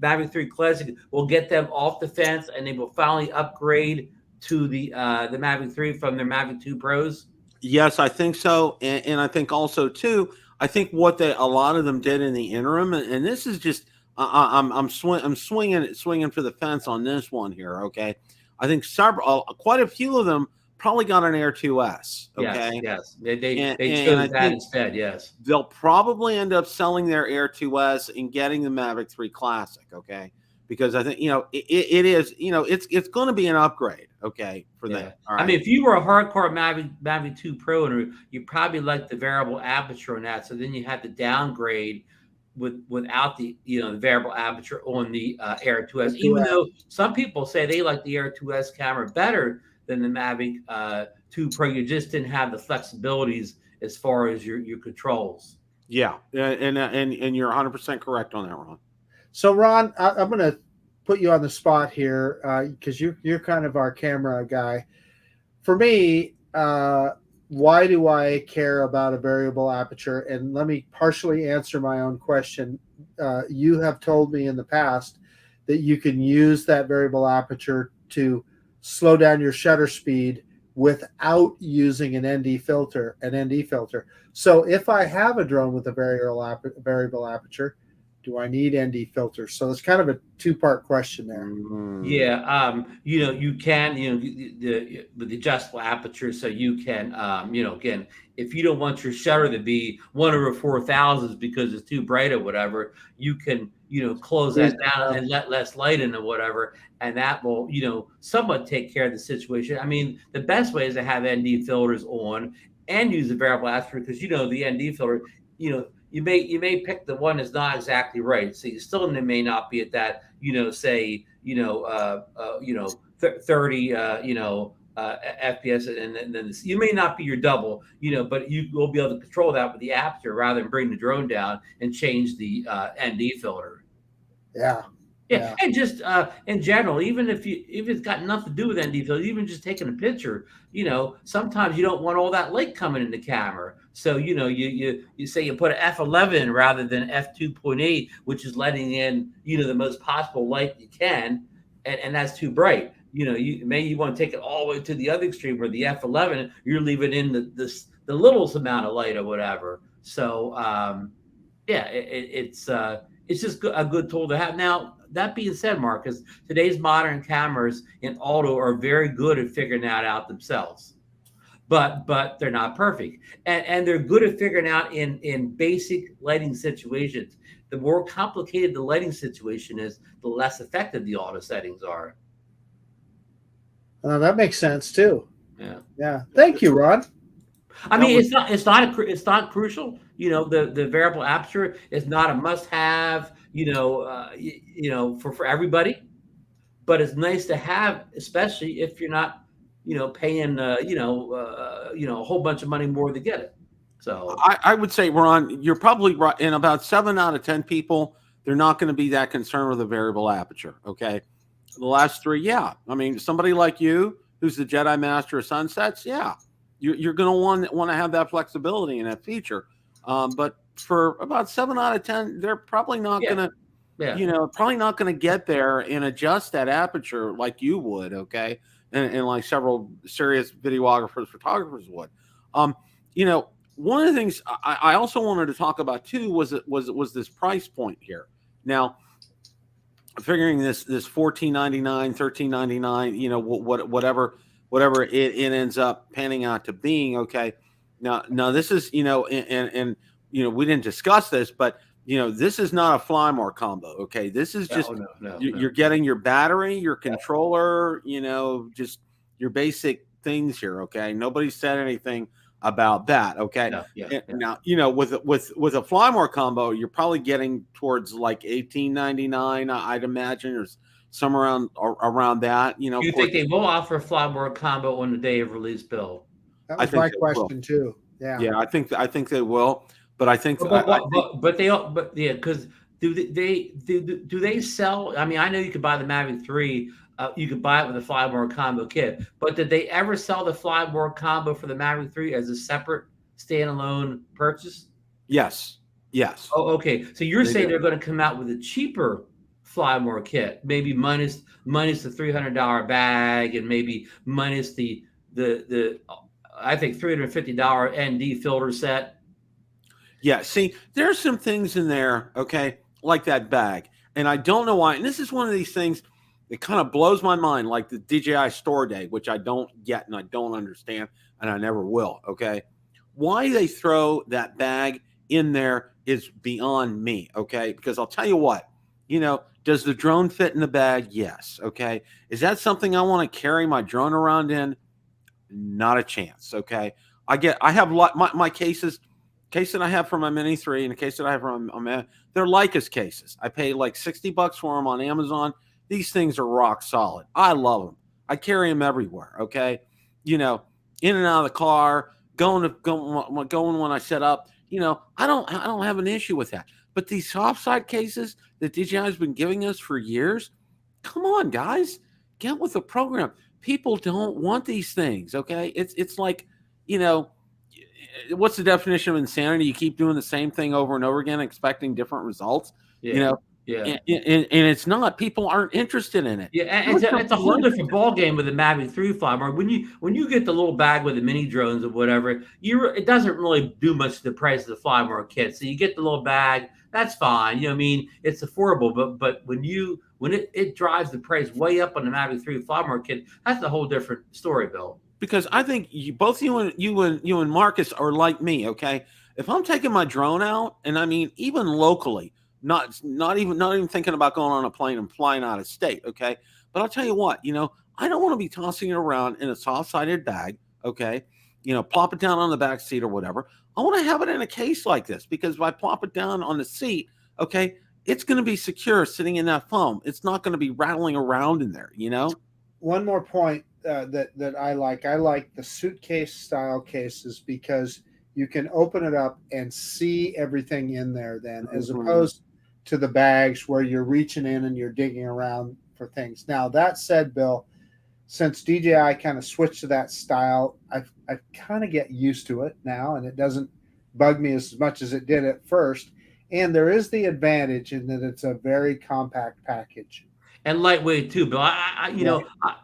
Mavic 3 Classic will get them off the fence and they will finally upgrade to the Mavic 3 from their Mavic 2 Pros? Yes, I think so, and I think also too. I think what a lot of them did in the interim, and this is just I'm swinging for the fence on this one here. Okay, I think quite a few of them probably got an Air 2S. Okay. Yes. They chose that instead. Yes. They'll probably end up selling their Air 2S and getting the Mavic 3 Classic. Okay. Because I think, it is, it's going to be an upgrade. Okay. For them. All right. I mean, if you were a hardcore Mavic 2 Pro owner, you probably like the variable aperture on that. So then you had to downgrade without the the variable aperture on the Air 2S, even though some people say they like the Air 2S camera better than the Mavic 2 Pro. You just didn't have the flexibilities as far as your controls. Yeah, and you're 100% correct on that, Ron. So, Ron, I'm going to put you on the spot here because you're kind of our camera guy. For me, why do I care about a variable aperture? And let me partially answer my own question. You have told me in the past that you can use that variable aperture to slow down your shutter speed without using an ND filter. So if I have a drone with a variable aperture, do I need ND filters? So it's kind of a two-part question there. Yeah, you can, with the adjustable aperture, so you can, again, if you don't want your shutter to be 1/4000 because it's too bright or whatever, you can, close that down and let less light in or whatever, and that will, somewhat take care of the situation. I mean, the best way is to have ND filters on and use the variable aperture because, the ND filter, you may pick the one that's not exactly right. So you still may not be at that, say, 30, FPS, and then you may not be your double, but you will be able to control that with the aperture rather than bring the drone down and change the ND filter. Yeah, and just in general, even if it's got nothing to do with ND filter, even just taking a picture, sometimes you don't want all that light coming in the camera. So you say you put an f11 rather than f2.8, which is letting in the most possible light you can, and that's too bright. You want to take it all the way to the other extreme where the f11 you're leaving in the littlest amount of light or whatever. So it's just a good tool to have. Now, that being said, Marcus, today's modern cameras in auto are very good at figuring that out themselves, but they're not perfect, and they're good at figuring out in basic lighting situations. The more complicated the lighting situation is, the less effective the auto settings are. That makes sense too. Yeah. Thank you, Ron. I mean, it's not crucial. The variable aperture is not a must-have. For everybody, but it's nice to have, especially if you're not, paying, a whole bunch of money more to get it. So I would say, Ron, you're probably right. In about 7 out of 10 people, they're not going to be that concerned with a variable aperture. Okay. The last 3, yeah. I mean, somebody like you, who's the Jedi Master of Sunsets, yeah, you're going to want to have that flexibility and that feature. But for about 7 out of 10, they're probably not going to, probably not going to get there and adjust that aperture like you would. Okay. And like several serious videographers, photographers would. One of the things I also wanted to talk about too was this price point here. Now, figuring this $14.99, $13.99, whatever it ends up panning out to being. Okay. Now this is, and we didn't discuss this, but this is not a fly more combo. Okay, this is just you're getting your battery, your controller, just your basic things here. Okay, nobody said anything about that. Okay, now with a fly more combo, you're probably getting towards like $18.99. I'd imagine, or somewhere around that. You think they will offer a fly more combo on the day of release, Bill? That was my question too. Yeah, I think they will, but I think, because do they sell? I mean, I know you could buy the Mavic 3. You could buy it with a fly more combo kit, but did they ever sell the fly more combo for the Mavic 3 as a separate standalone purchase? Yes. Oh, okay. So you're saying they're going to come out with a cheaper fly more kit, maybe minus the $300 bag, and maybe minus the I think $350 ND filter set. Yeah, see, there's some things in there, okay, like that bag, and I don't know why. And this is one of these things that kind of blows my mind, like the DJI Store Day, which I don't get and I don't understand, and I never will. Okay, why they throw that bag in there is beyond me. Okay, because I'll tell you what, does the drone fit in the bag? Yes. Okay, is that something I want to carry my drone around in? Not a chance. Okay, I have my cases. Case that I have for my Mini 3 and the case that I have for my they're Leicas cases. I pay like $60 for them on Amazon. These things are rock solid. I love them. I carry them everywhere. Okay, in and out of the car, going when I set up. I don't have an issue with that. But these soft side cases that DJI has been giving us for years, come on, guys, get with the program. People don't want these things. Okay, it's like, what's the definition of insanity? You keep doing the same thing over and over again, expecting different results. And it's not. People aren't interested in it. Yeah, and it's a whole different ball game with the Mavic 3 fly. When you get the little bag with the mini drones or whatever, it doesn't really do much to the price of the fly more kit. So you get the little bag, that's fine. It's affordable. But when it drives the price way up on the Mavic 3 fly more kit, that's a whole different story, Bill. Because I think both you and Marcus are like me. Okay, if I'm taking my drone out, and I mean even locally, not even thinking about going on a plane and flying out of state. Okay, but I'll tell you what, I don't want to be tossing it around in a soft-sided bag. Okay, plop it down on the back seat or whatever. I want to have it in a case like this, because if I plop it down on the seat, okay, it's going to be secure sitting in that foam. It's not going to be rattling around in there. One more point. That I like the suitcase style cases, because you can open it up and see everything in there then, as opposed to the bags where you're reaching in and you're digging around for things. Now, that said, Bill, since DJI kind of switched to that style, I kind of get used to it now, and it doesn't bug me as much as it did at first. And there is the advantage in that it's a very compact package. And lightweight too, Bill. I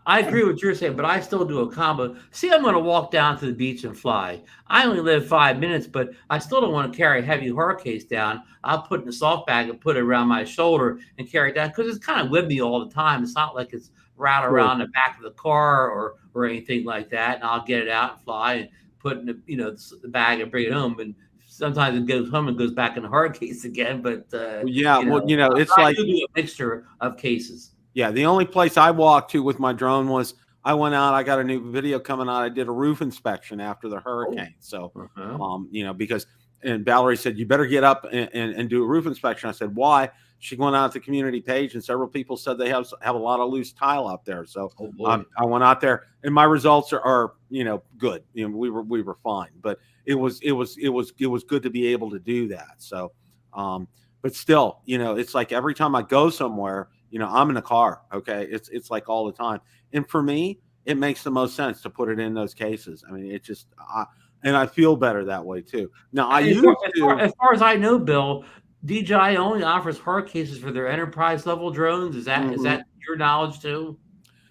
agree with what you're saying, but I still do a combo. See, I'm going to walk down to the beach and fly. I only live 5 minutes, but I still don't want to carry a heavy hard case down. I'll put it in a soft bag and put it around my shoulder and carry it down, because it's kind of with me all the time. It's not like it's route around the back of the car or anything like that. And I'll get it out and fly and put it in the bag and bring it home. And sometimes it goes home and goes back in the hard case again. But it's like a mixture of cases. Yeah, the only place I walked to with my drone was, I went out. I got a new video coming out. I did a roof inspection after the hurricane. So, because Valerie said, you better get up and do a roof inspection. I said, why? She went out to the community page, and several people said they have a lot of loose tile out there. So I went out there, and my results are good. We were fine, but it was good to be able to do that. So, but still, it's like every time I go somewhere, I'm in a car. Okay, it's like all the time, and for me, it makes the most sense to put it in those cases. I mean, it just, and I feel better that way too. Now, as far as I know, Bill, DJI only offers hard cases for their enterprise level drones. Is that your knowledge too?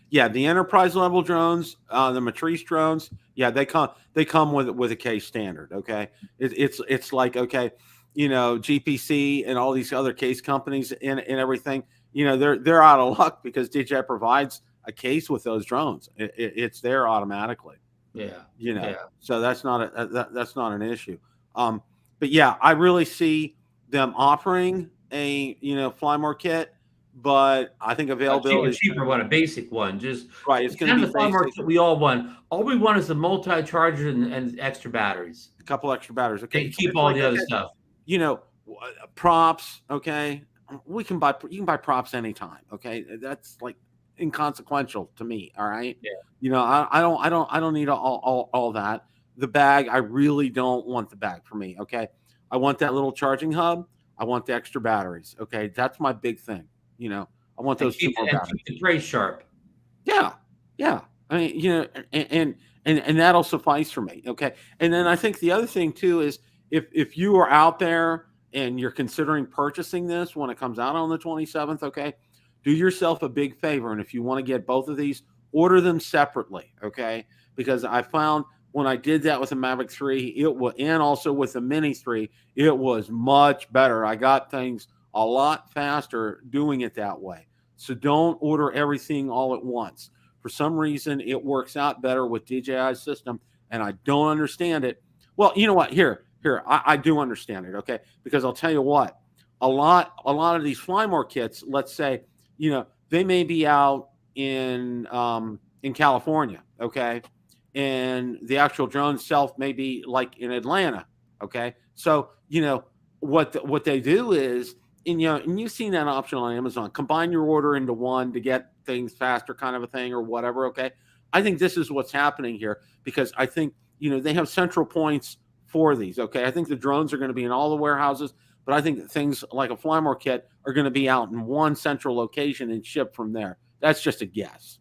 Yeah, the enterprise level drones, the Matrice drones, yeah, they come with a case standard. Okay, it's like, okay, GPC and all these other case companies and everything. They're out of luck, because DJI provides a case with those drones. It's there automatically. Yeah. So that's not an issue. But yeah, I really see them offering a fly more kit, but I think availability is cheaper one, a basic one. Just right. It's going to be fly more basic. kit we all want. All we want is the multi-charger and extra batteries. A couple extra batteries. Okay, And keep all the other stuff. Props. Okay, you can buy props anytime. Okay, that's like inconsequential to me. All right. Yeah. I don't need all that. The bag, I really don't want the bag for me. Okay, I want that little charging hub. I want the extra batteries. Okay, that's my big thing. I want those two more batteries. Keep the tray sharp. Yeah. I mean, and that'll suffice for me. Okay. And then I think the other thing too is if you are out there and you're considering purchasing this when it comes out on the 27th, okay, do yourself a big favor. And if you want to get both of these, order them separately. Okay. Because I found when I did that with the Mavic 3, and also with the Mini 3, it was much better. I got things a lot faster doing it that way. So don't order everything all at once. For some reason, it works out better with DJI's system, and I don't understand it. Well, you know what? Here, I do understand it, okay? Because I'll tell you what, a lot of these Flymore kits, let's say, they may be out in California, okay, and the actual drone itself may be like in Atlanta, okay. So what they do is, and you've seen that option on Amazon, combine your order into one to get things faster, kind of a thing, or whatever. Okay, I think this is what's happening here, because I think they have central points for these. Okay, I think the drones are going to be in all the warehouses, but I think that things like a Flymore kit are going to be out in one central location and shipped from there. That's just a guess.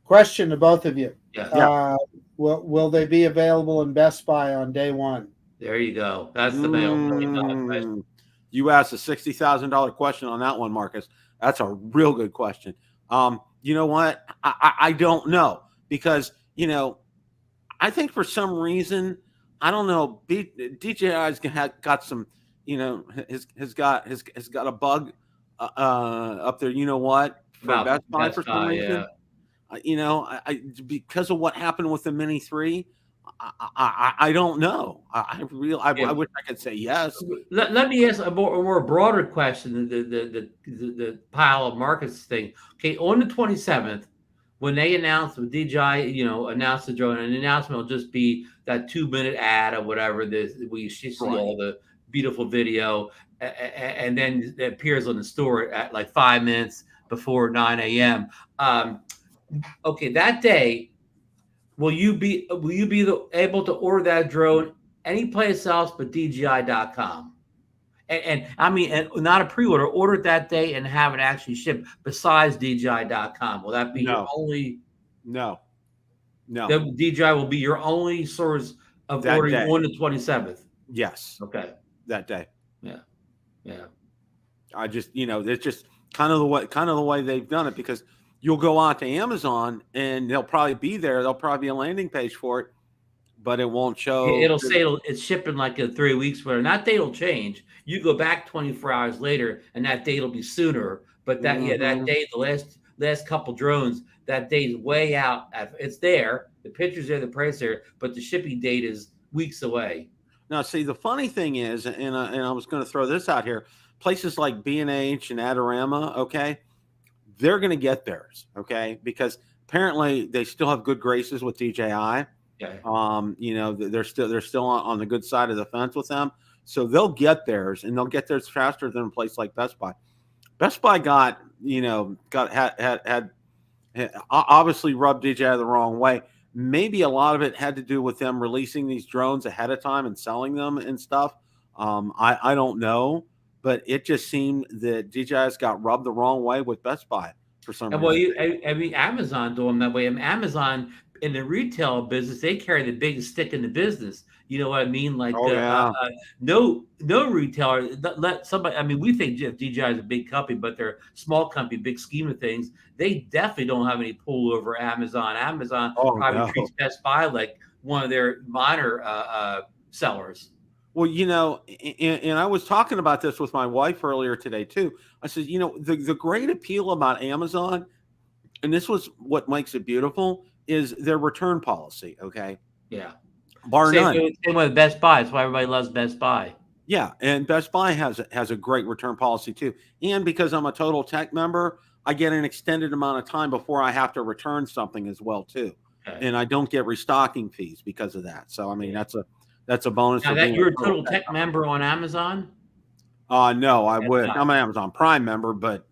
Question to both of you. Yeah. Will they be available in Best Buy on day one? There you go. That's the mail. You asked a $60,000 question on that one, Marcus. That's a real good question. You know what? I don't know, because I think for some reason, I don't know, DJI's got some, has got a bug up there. You know what? For Best Buy for some reason. Yeah. Because of what happened with the Mini 3. I don't know. I wish I could say yes. Let me ask a more broader question. The pile of markets thing. Okay, on the 27th, when they announced with DJI, announced the drone, and the announcement will just be that 2-minute ad or whatever. We see all the beautiful video, and then it appears on the store at like 5 minutes before 9 a.m. Okay, that day. Will you be able to order that drone any place else but DJI.com? And I mean, and not a pre-order, order it that day and have it actually shipped besides DJI.com. Will that be your only? No. DJI will be your only source of that ordering day. On the 27th. Yes. Okay. That day. Yeah. I just, it's just kind of the way they've done it, because you'll go out to Amazon and they'll probably be there. There'll probably be a landing page for it, but it won't show. It'll say it's shipping like in 3 weeks, where that date will change. You go back 24 hours later, and that date will be sooner. But that that day, the last couple drones, that date's way out. It's there, the picture's there, the price there, but the shipping date is weeks away. Now, see, the funny thing is, and I was going to throw this out here, places like B&H and Adorama, okay, they're going to get theirs, okay, because apparently they still have good graces with DJI. Okay. They're still on the good side of the fence with them, so they'll get theirs, and they'll get theirs faster than a place like Best Buy. Best Buy had obviously rubbed DJI the wrong way. Maybe a lot of it had to do with them releasing these drones ahead of time and selling them and stuff. I don't know. But it just seemed that DJI's got rubbed the wrong way with Best Buy for some reason. Well, Amazon doing that way. Amazon in the retail business, they carry the biggest stick in the business. You know what I mean? Like, no retailer let somebody. I mean, we think DJI is a big company, but they're a small company, big scheme of things. They definitely don't have any pull over Amazon. Amazon probably treats Best Buy like one of their minor sellers. Well, and I was talking about this with my wife earlier today too. I said, the great appeal about Amazon, and this was what makes it beautiful, is their return policy. Okay. Yeah. Bar none. Same with Best Buy. That's why everybody loves Best Buy. Yeah, and Best Buy has a great return policy too. And because I'm a Total Tech member, I get an extended amount of time before I have to return something as well too. Okay. And I don't get restocking fees because of that. So I mean Yeah. that's a bonus Now for that being you're a a Total Total Tech Tech member on Amazon? No, I That's would. not. I'm an Amazon Prime member, but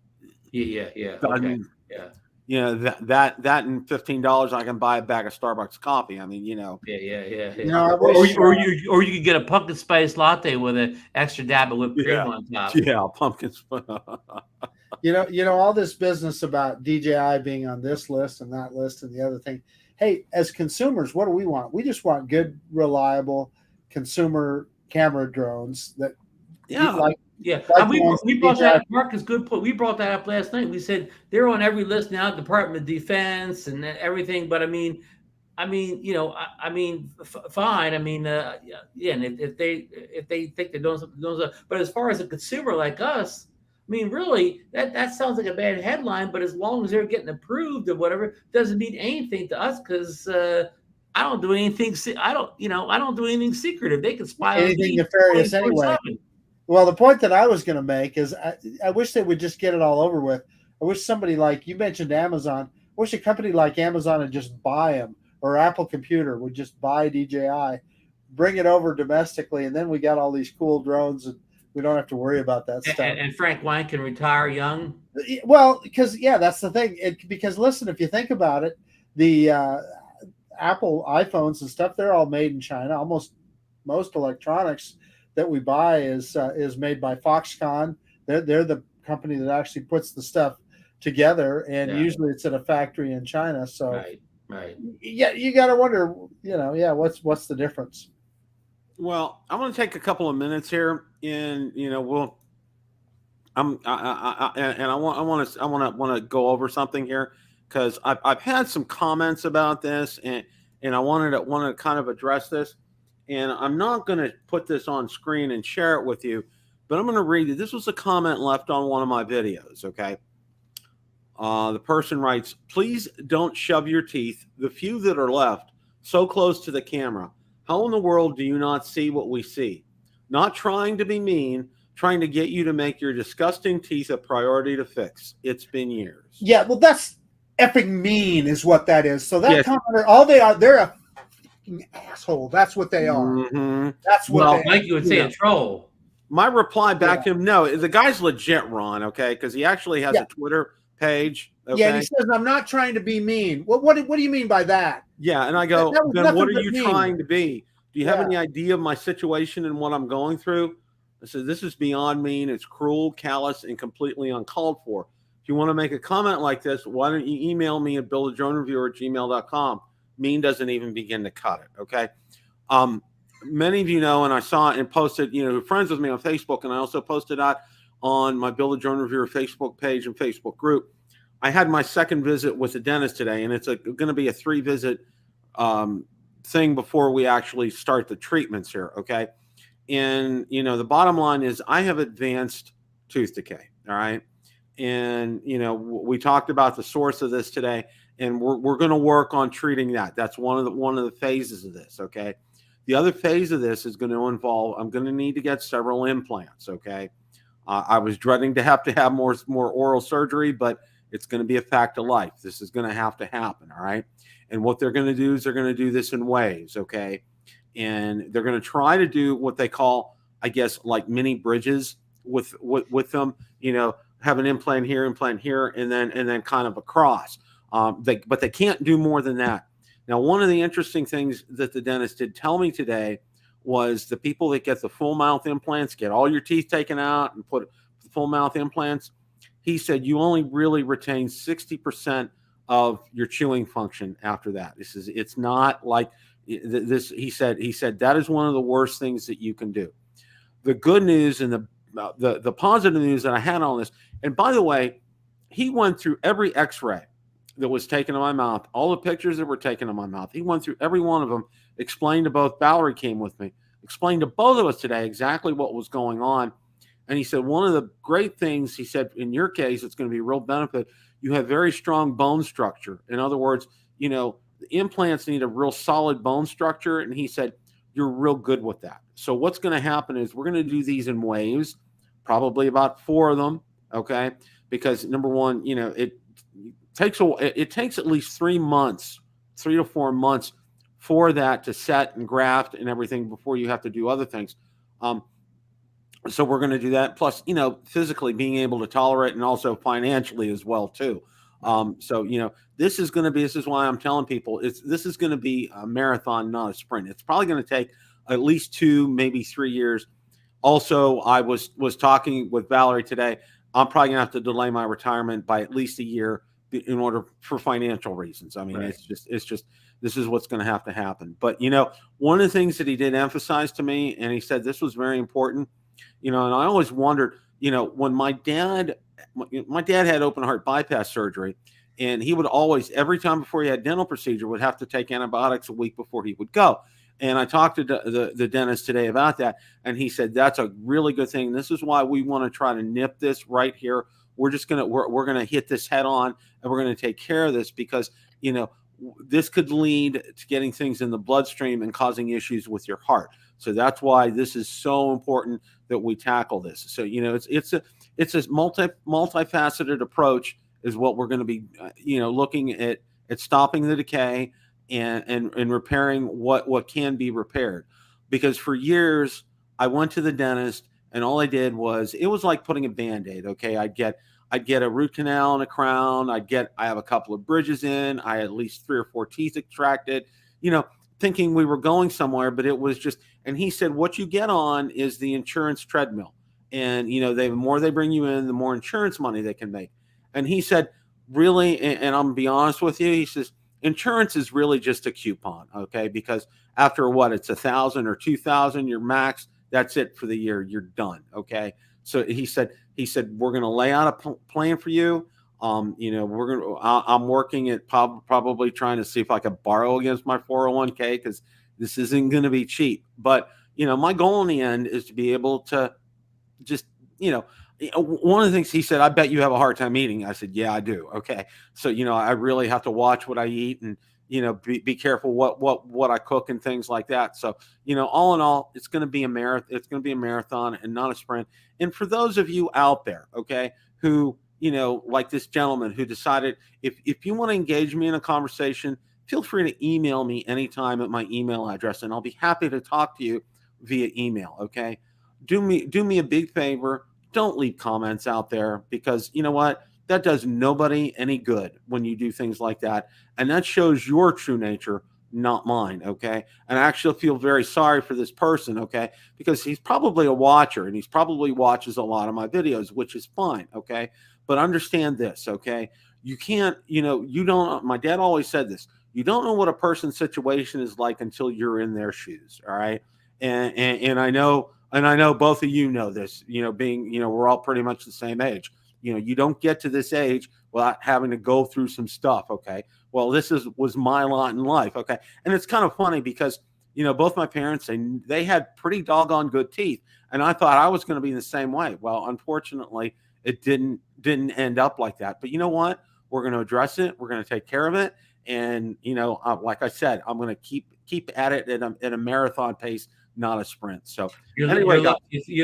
Yeah. I Okay. mean, Yeah. you know that and $15 I can buy a bag of Starbucks coffee. I mean, you know, Yeah. You know, I Or wish. or you could get a pumpkin spice latte with an extra dab of whipped cream yeah, on top. yeah, pumpkins. All this business about DJI being on this list and that list and the other thing. Hey, as consumers, what do we want? We just want good, reliable consumer camera drones that Yeah, like Yeah, like and the ones we that brought DJI. that. Mark is good. We brought that up last night. We said they're on every list now, Department of Defense and everything. But fine. Yeah. And if they think they're doing something, but as far as a consumer like us, I mean, really, that sounds like a bad headline. But as long as they're getting approved or whatever, doesn't mean anything to us because I don't do anything. I don't do anything secretive. They can spy on Anything me nefarious anyway. 24/7. Well, the point that I was going to make is I wish they would just get it all over with. I wish somebody like you mentioned Amazon. I wish a company like Amazon would just buy them, or Apple Computer would just buy DJI, bring it over domestically, and then we got all these cool drones, and we don't have to worry about that stuff. And Frank Wine can retire young. Well, because that's the thing. Because listen, if you think about it, the Apple iPhones and stuff, they're all made in China. Almost most electronics that we buy is made by Foxconn. They're the company that actually puts the stuff together, and usually it's at a factory in China. So right. Yeah, you got to wonder, what's the difference? Well, I'm going to take a couple of minutes here, and I want to go over something here because I've had some comments about this, and I wanted to kind of address this. And I'm not going to put this on screen and share it with you, but I'm going to read it. This was a comment left on one of my videos, okay? The person writes, "Please don't shove your teeth, the few that are left, so close to the camera. How in the world do you not see what we see? Not trying to be mean, trying to get you to make your disgusting teeth a priority to fix. It's been years." Yeah, well, that's effing mean is what that is. So that Yes. commenter, all they are, they're a asshole. That's what they are. Mm-hmm. That's what they Mike, you would say a troll. My reply back to him, no, the guy's legit, Ron, okay? Because he actually has a Twitter page. Okay? Yeah, and he says, "I'm not trying to be mean." Well, what do you mean by that? Yeah, and I go, then what are you trying to be? Do you have Yeah. any idea of my situation and what I'm going through? I said, this is beyond mean. It's cruel, callous, and completely uncalled for. If you want to make a comment like this, why don't you email me at buildadronereviewer@gmail.com. Mean doesn't even begin to cut it, okay? Many of you know, and I saw it and posted, friends with me on Facebook, and I also posted out on my Build a Drone Reviewer Facebook page and Facebook group. I had my second visit with the dentist today, and it's going to be a 3-visit thing before we actually start the treatments here, okay? And, the bottom line is I have advanced tooth decay, all right? And, we talked about the source of this today, and we're going to work on treating that. That's one of the phases of this, okay? The other phase of this is going to involve, I'm going to need to get several implants, okay? I was dreading to have more oral surgery, but it's going to be a fact of life. This is going to have to happen, all right? And what they're going to do is they're going to do this in waves, okay? And they're going to try to do what they call, I guess, like mini bridges with them, have an implant here, and then kind of across. But they can't do more than that. Now, one of the interesting things that the dentist did tell me today was the people that get the full mouth implants, get all your teeth taken out and put full mouth implants. He said you only really retain 60% of your chewing function after that. It's not like this. He said that is one of the worst things that you can do. The good news and the positive news that I had on this, and by the way, he went through every X-ray that was taken in my mouth, all the pictures that were taken in my mouth. He went through every one of them, explained to both. Valerie came with me, explained to both of us today exactly what was going on. And he said, one of the great things, he said, in your case, it's going to be a real benefit. You have very strong bone structure. In other words, the implants need a real solid bone structure. And he said, you're real good with that. So what's going to happen is we're going to do these in waves, probably about 4 of them. Okay. Because number one, it takes at least 3 months, 3 to 4 months for that to set and graft and everything before you have to do other things. So we're going to do that. Plus, physically being able to tolerate and also financially as well too. So, this is why I'm telling people this is going to be a marathon, not a sprint. It's probably going to take at least 2, maybe 3 years. Also, I was talking with Valerie today. I'm probably going to have to delay my retirement by at least a year in order for financial reasons. I mean, Right. it's just, this is what's going to have to happen. But, one of the things that he did emphasize to me, and he said this was very important, and I always wondered, when my dad had open heart bypass surgery, and he would always, every time before he had dental procedure, would have to take antibiotics a week before he would go. And I talked to the dentist today about that, and he said that's a really good thing. This is why we want to try to nip this right here. We're gonna hit this head on, and we're gonna take care of this because this could lead to getting things in the bloodstream and causing issues with your heart. So that's why this is so important that we tackle this. So it's a multifaceted approach is what we're going to be looking at stopping the decay and repairing what can be repaired. Because for years I went to the dentist and all I did was, it was like putting a Band-Aid. Okay, I'd get a root canal and a crown. I have a couple of bridges in. I had at least 3 or 4 teeth extracted, thinking we were going somewhere, but it was just, and he said, what you get on is the insurance treadmill. And, the more they bring you in, the more insurance money they can make. And he said, really, and I'm going to be honest with you, he says, insurance is really just a coupon. Okay. Because after it's 1,000 or 2,000, your max, that's it for the year. You're done. Okay. So he said, we're going to lay out a plan for you. I'm working at probably trying to see if I can borrow against my 401k because this isn't going to be cheap. But, my goal in the end is to be able to just, one of the things he said, I bet you have a hard time eating. I said, yeah, I do. Okay. So, I really have to watch what I eat and, be careful what I cook and things like that. So, all in all, it's going to be a marathon. It's going to be a marathon and not a sprint. And for those of you out there, okay, who, like this gentleman who decided, if you want to engage me in a conversation, feel free to email me anytime at my email address, and I'll be happy to talk to you via email. Okay. Do me a big favor. Don't leave comments out there because you know what? That does nobody any good when you do things like that. And that shows your true nature, not mine. Okay. And I actually feel very sorry for this person. Okay. Because he's probably a watcher and he's probably watches a lot of my videos, which is fine. Okay. But understand this. Okay. You can't, you don't, my dad always said this. You don't know what a person's situation is like until you're in their shoes. All right. And I know both of you know this, being, we're all pretty much the same age. You don't get to this age without having to go through some stuff. Okay. Well, was my lot in life. Okay. And it's kind of funny because, both my parents, they had pretty doggone good teeth. And I thought I was going to be the same way. Well, unfortunately, it didn't end up like that. But you know what? We're going to address it. We're going to take care of it. And, like I said, I'm going to keep at it at a marathon pace, not a sprint. So you're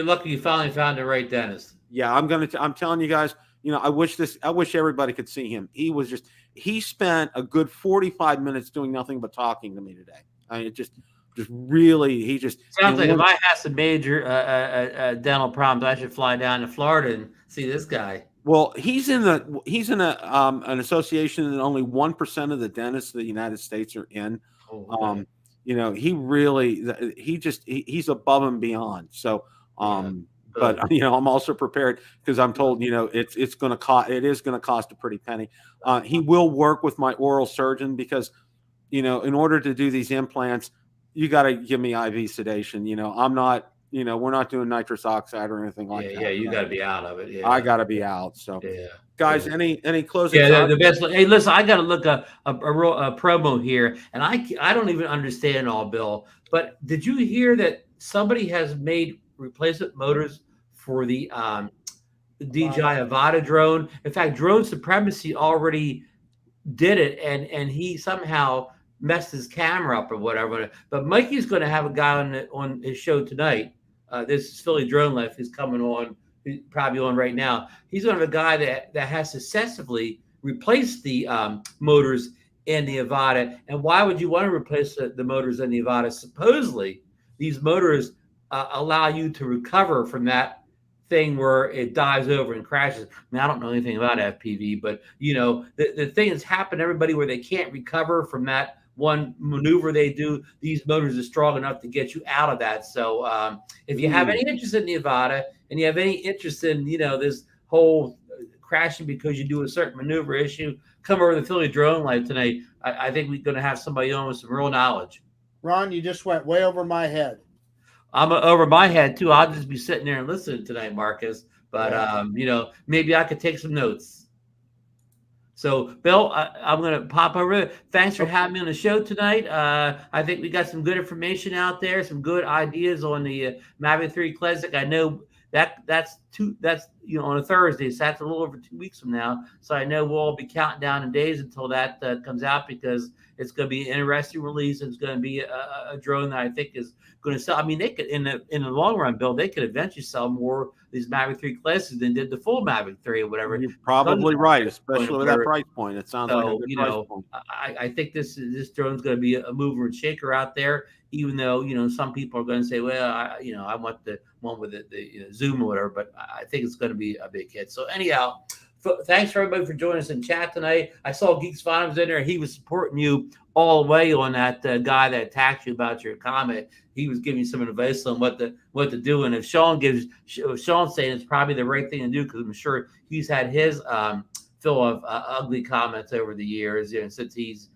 lucky you finally found the right dentist. Yeah, I'm telling you guys, I wish everybody could see him. He spent a good 45 minutes doing nothing but talking to me today. I mean, sounds like if I have some major dental problems, I should fly down to Florida and see this guy. Well, he's in an association that only 1% of the dentists of the United States are in. Oh, okay. He's above and beyond. So, but I'm also prepared because I'm told, it is going to cost a pretty penny. He will work with my oral surgeon because, in order to do these implants, you got to give me IV sedation. I'm not, we're not doing nitrous oxide or anything like that. Yeah, you got to be out of it. Yeah, I got to be out. So, yeah. Guys, any closing? Yeah, the best. Hey, listen, I got to look a promo here, and I don't even understand all, Bill. But did you hear that somebody has made replacement motors for the DJI Avata drone? In fact, Drone Supremacy already did it, and he somehow messed his camera up or whatever. But Mikey's going to have a guy on his show tonight. This is Philly Drone Life. He's coming on, he's probably on right now. He's going to have a guy that has successfully replaced the motors in the Avata. And why would you want to replace the motors in the Avata? Supposedly, these motors allow you to recover from that thing where it dives over and crashes. I mean, I don't know anything about FPV, but the thing that's happened to everybody where they can't recover from that one maneuver they do, these motors are strong enough to get you out of that. So if you have any interest in the Avata and you have any interest in this whole crashing because you do a certain maneuver issue, come over to Philly Drone Life tonight. I think we're going to have somebody on with some real knowledge. Ron, you just went way over my head. I'm over my head too. I'll just be sitting there and listening tonight, Marcus. But maybe I could take some notes. So, Bill, I'm going to pop over there. Thanks for having me on the show tonight. I think we got some good information out there, some good ideas on the Mavic 3 Classic. I know that's on a Thursday, so that's a little over 2 weeks from now. So I know we'll all be counting down in days until that comes out, because it's going to be an interesting release. It's going to be a drone that I think is going to sell. I mean, they could in the long run, Bill, they could eventually sell more of these Mavic 3 Classics than did the full Mavic 3 or whatever. You're probably right, especially with that price point. It sounds like a good price point. I think this drone's going to be a mover and shaker out there. Even though some people are going to say, well, I want the one with the zoom or whatever, but I think it's going to be a big hit. So anyhow, thanks for everybody for joining us in chat tonight. I saw Geeks Bottoms in there. He was supporting you all the way on that guy that attacked you about your comment. He was giving you some advice on what to do. And if Sean's saying it's probably the right thing to do, because I'm sure he's had his fill of ugly comments over the years, since he's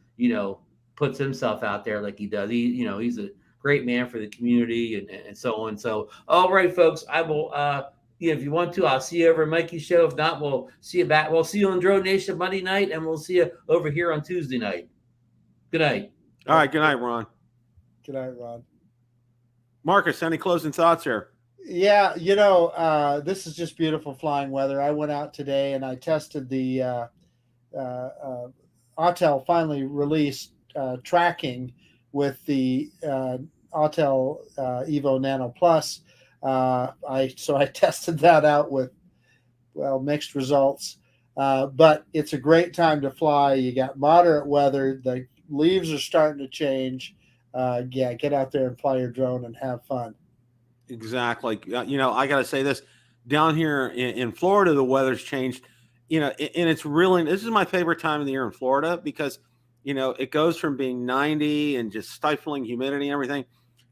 puts himself out there like he does. He's a great man for the community and so on. So, all right, folks, I will, if you want to, I'll see you over at Mikey's show. If not, we'll see you back. We'll see you on Drone Nation Monday night, and we'll see you over here on Tuesday night. Good night. All right. Good night, Ron. Good night, Ron. Marcus, any closing thoughts here? Yeah, this is just beautiful flying weather. I went out today and I tested the Autel finally released tracking with the Autel Evo Nano Plus. I tested that out with mixed results, but it's a great time to fly. You got moderate weather. The leaves are starting to change. Get out there and fly your drone and have fun. Exactly. I got to say this, down here in Florida, the weather's changed. And it's really, this is my favorite time of the year in Florida, because it goes from being 90 and just stifling humidity and everything.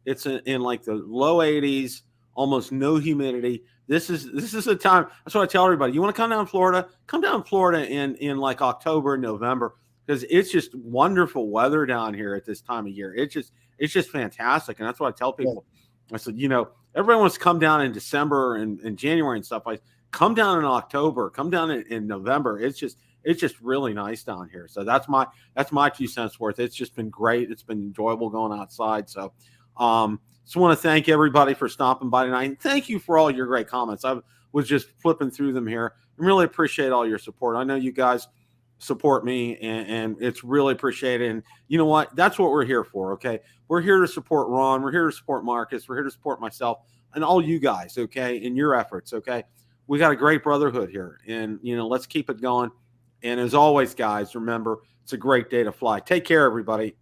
It's in like the low 80s, almost no humidity. This is a time. That's what I tell everybody. You want to come down to Florida? Come down to Florida in like October, November, because it's just wonderful weather down here at this time of year. It's just fantastic. And that's what I tell people. I said, everybody wants to come down in December and January and stuff. Come down in October, come down in November. It's just really nice down here. So that's my 2 cents worth. It's just been great. It's been enjoyable going outside. So just want to thank everybody for stopping by tonight. And thank you for all your great comments. I was just flipping through them here and really appreciate all your support. I know you guys support me, and it's really appreciated. And you know what? That's what we're here for. Okay. We're here to support Ron. We're here to support Marcus. We're here to support myself and all you guys. Okay. In your efforts. Okay. We got a great brotherhood here, and let's keep it going. And as always, guys, remember, it's a great day to fly. Take care, everybody.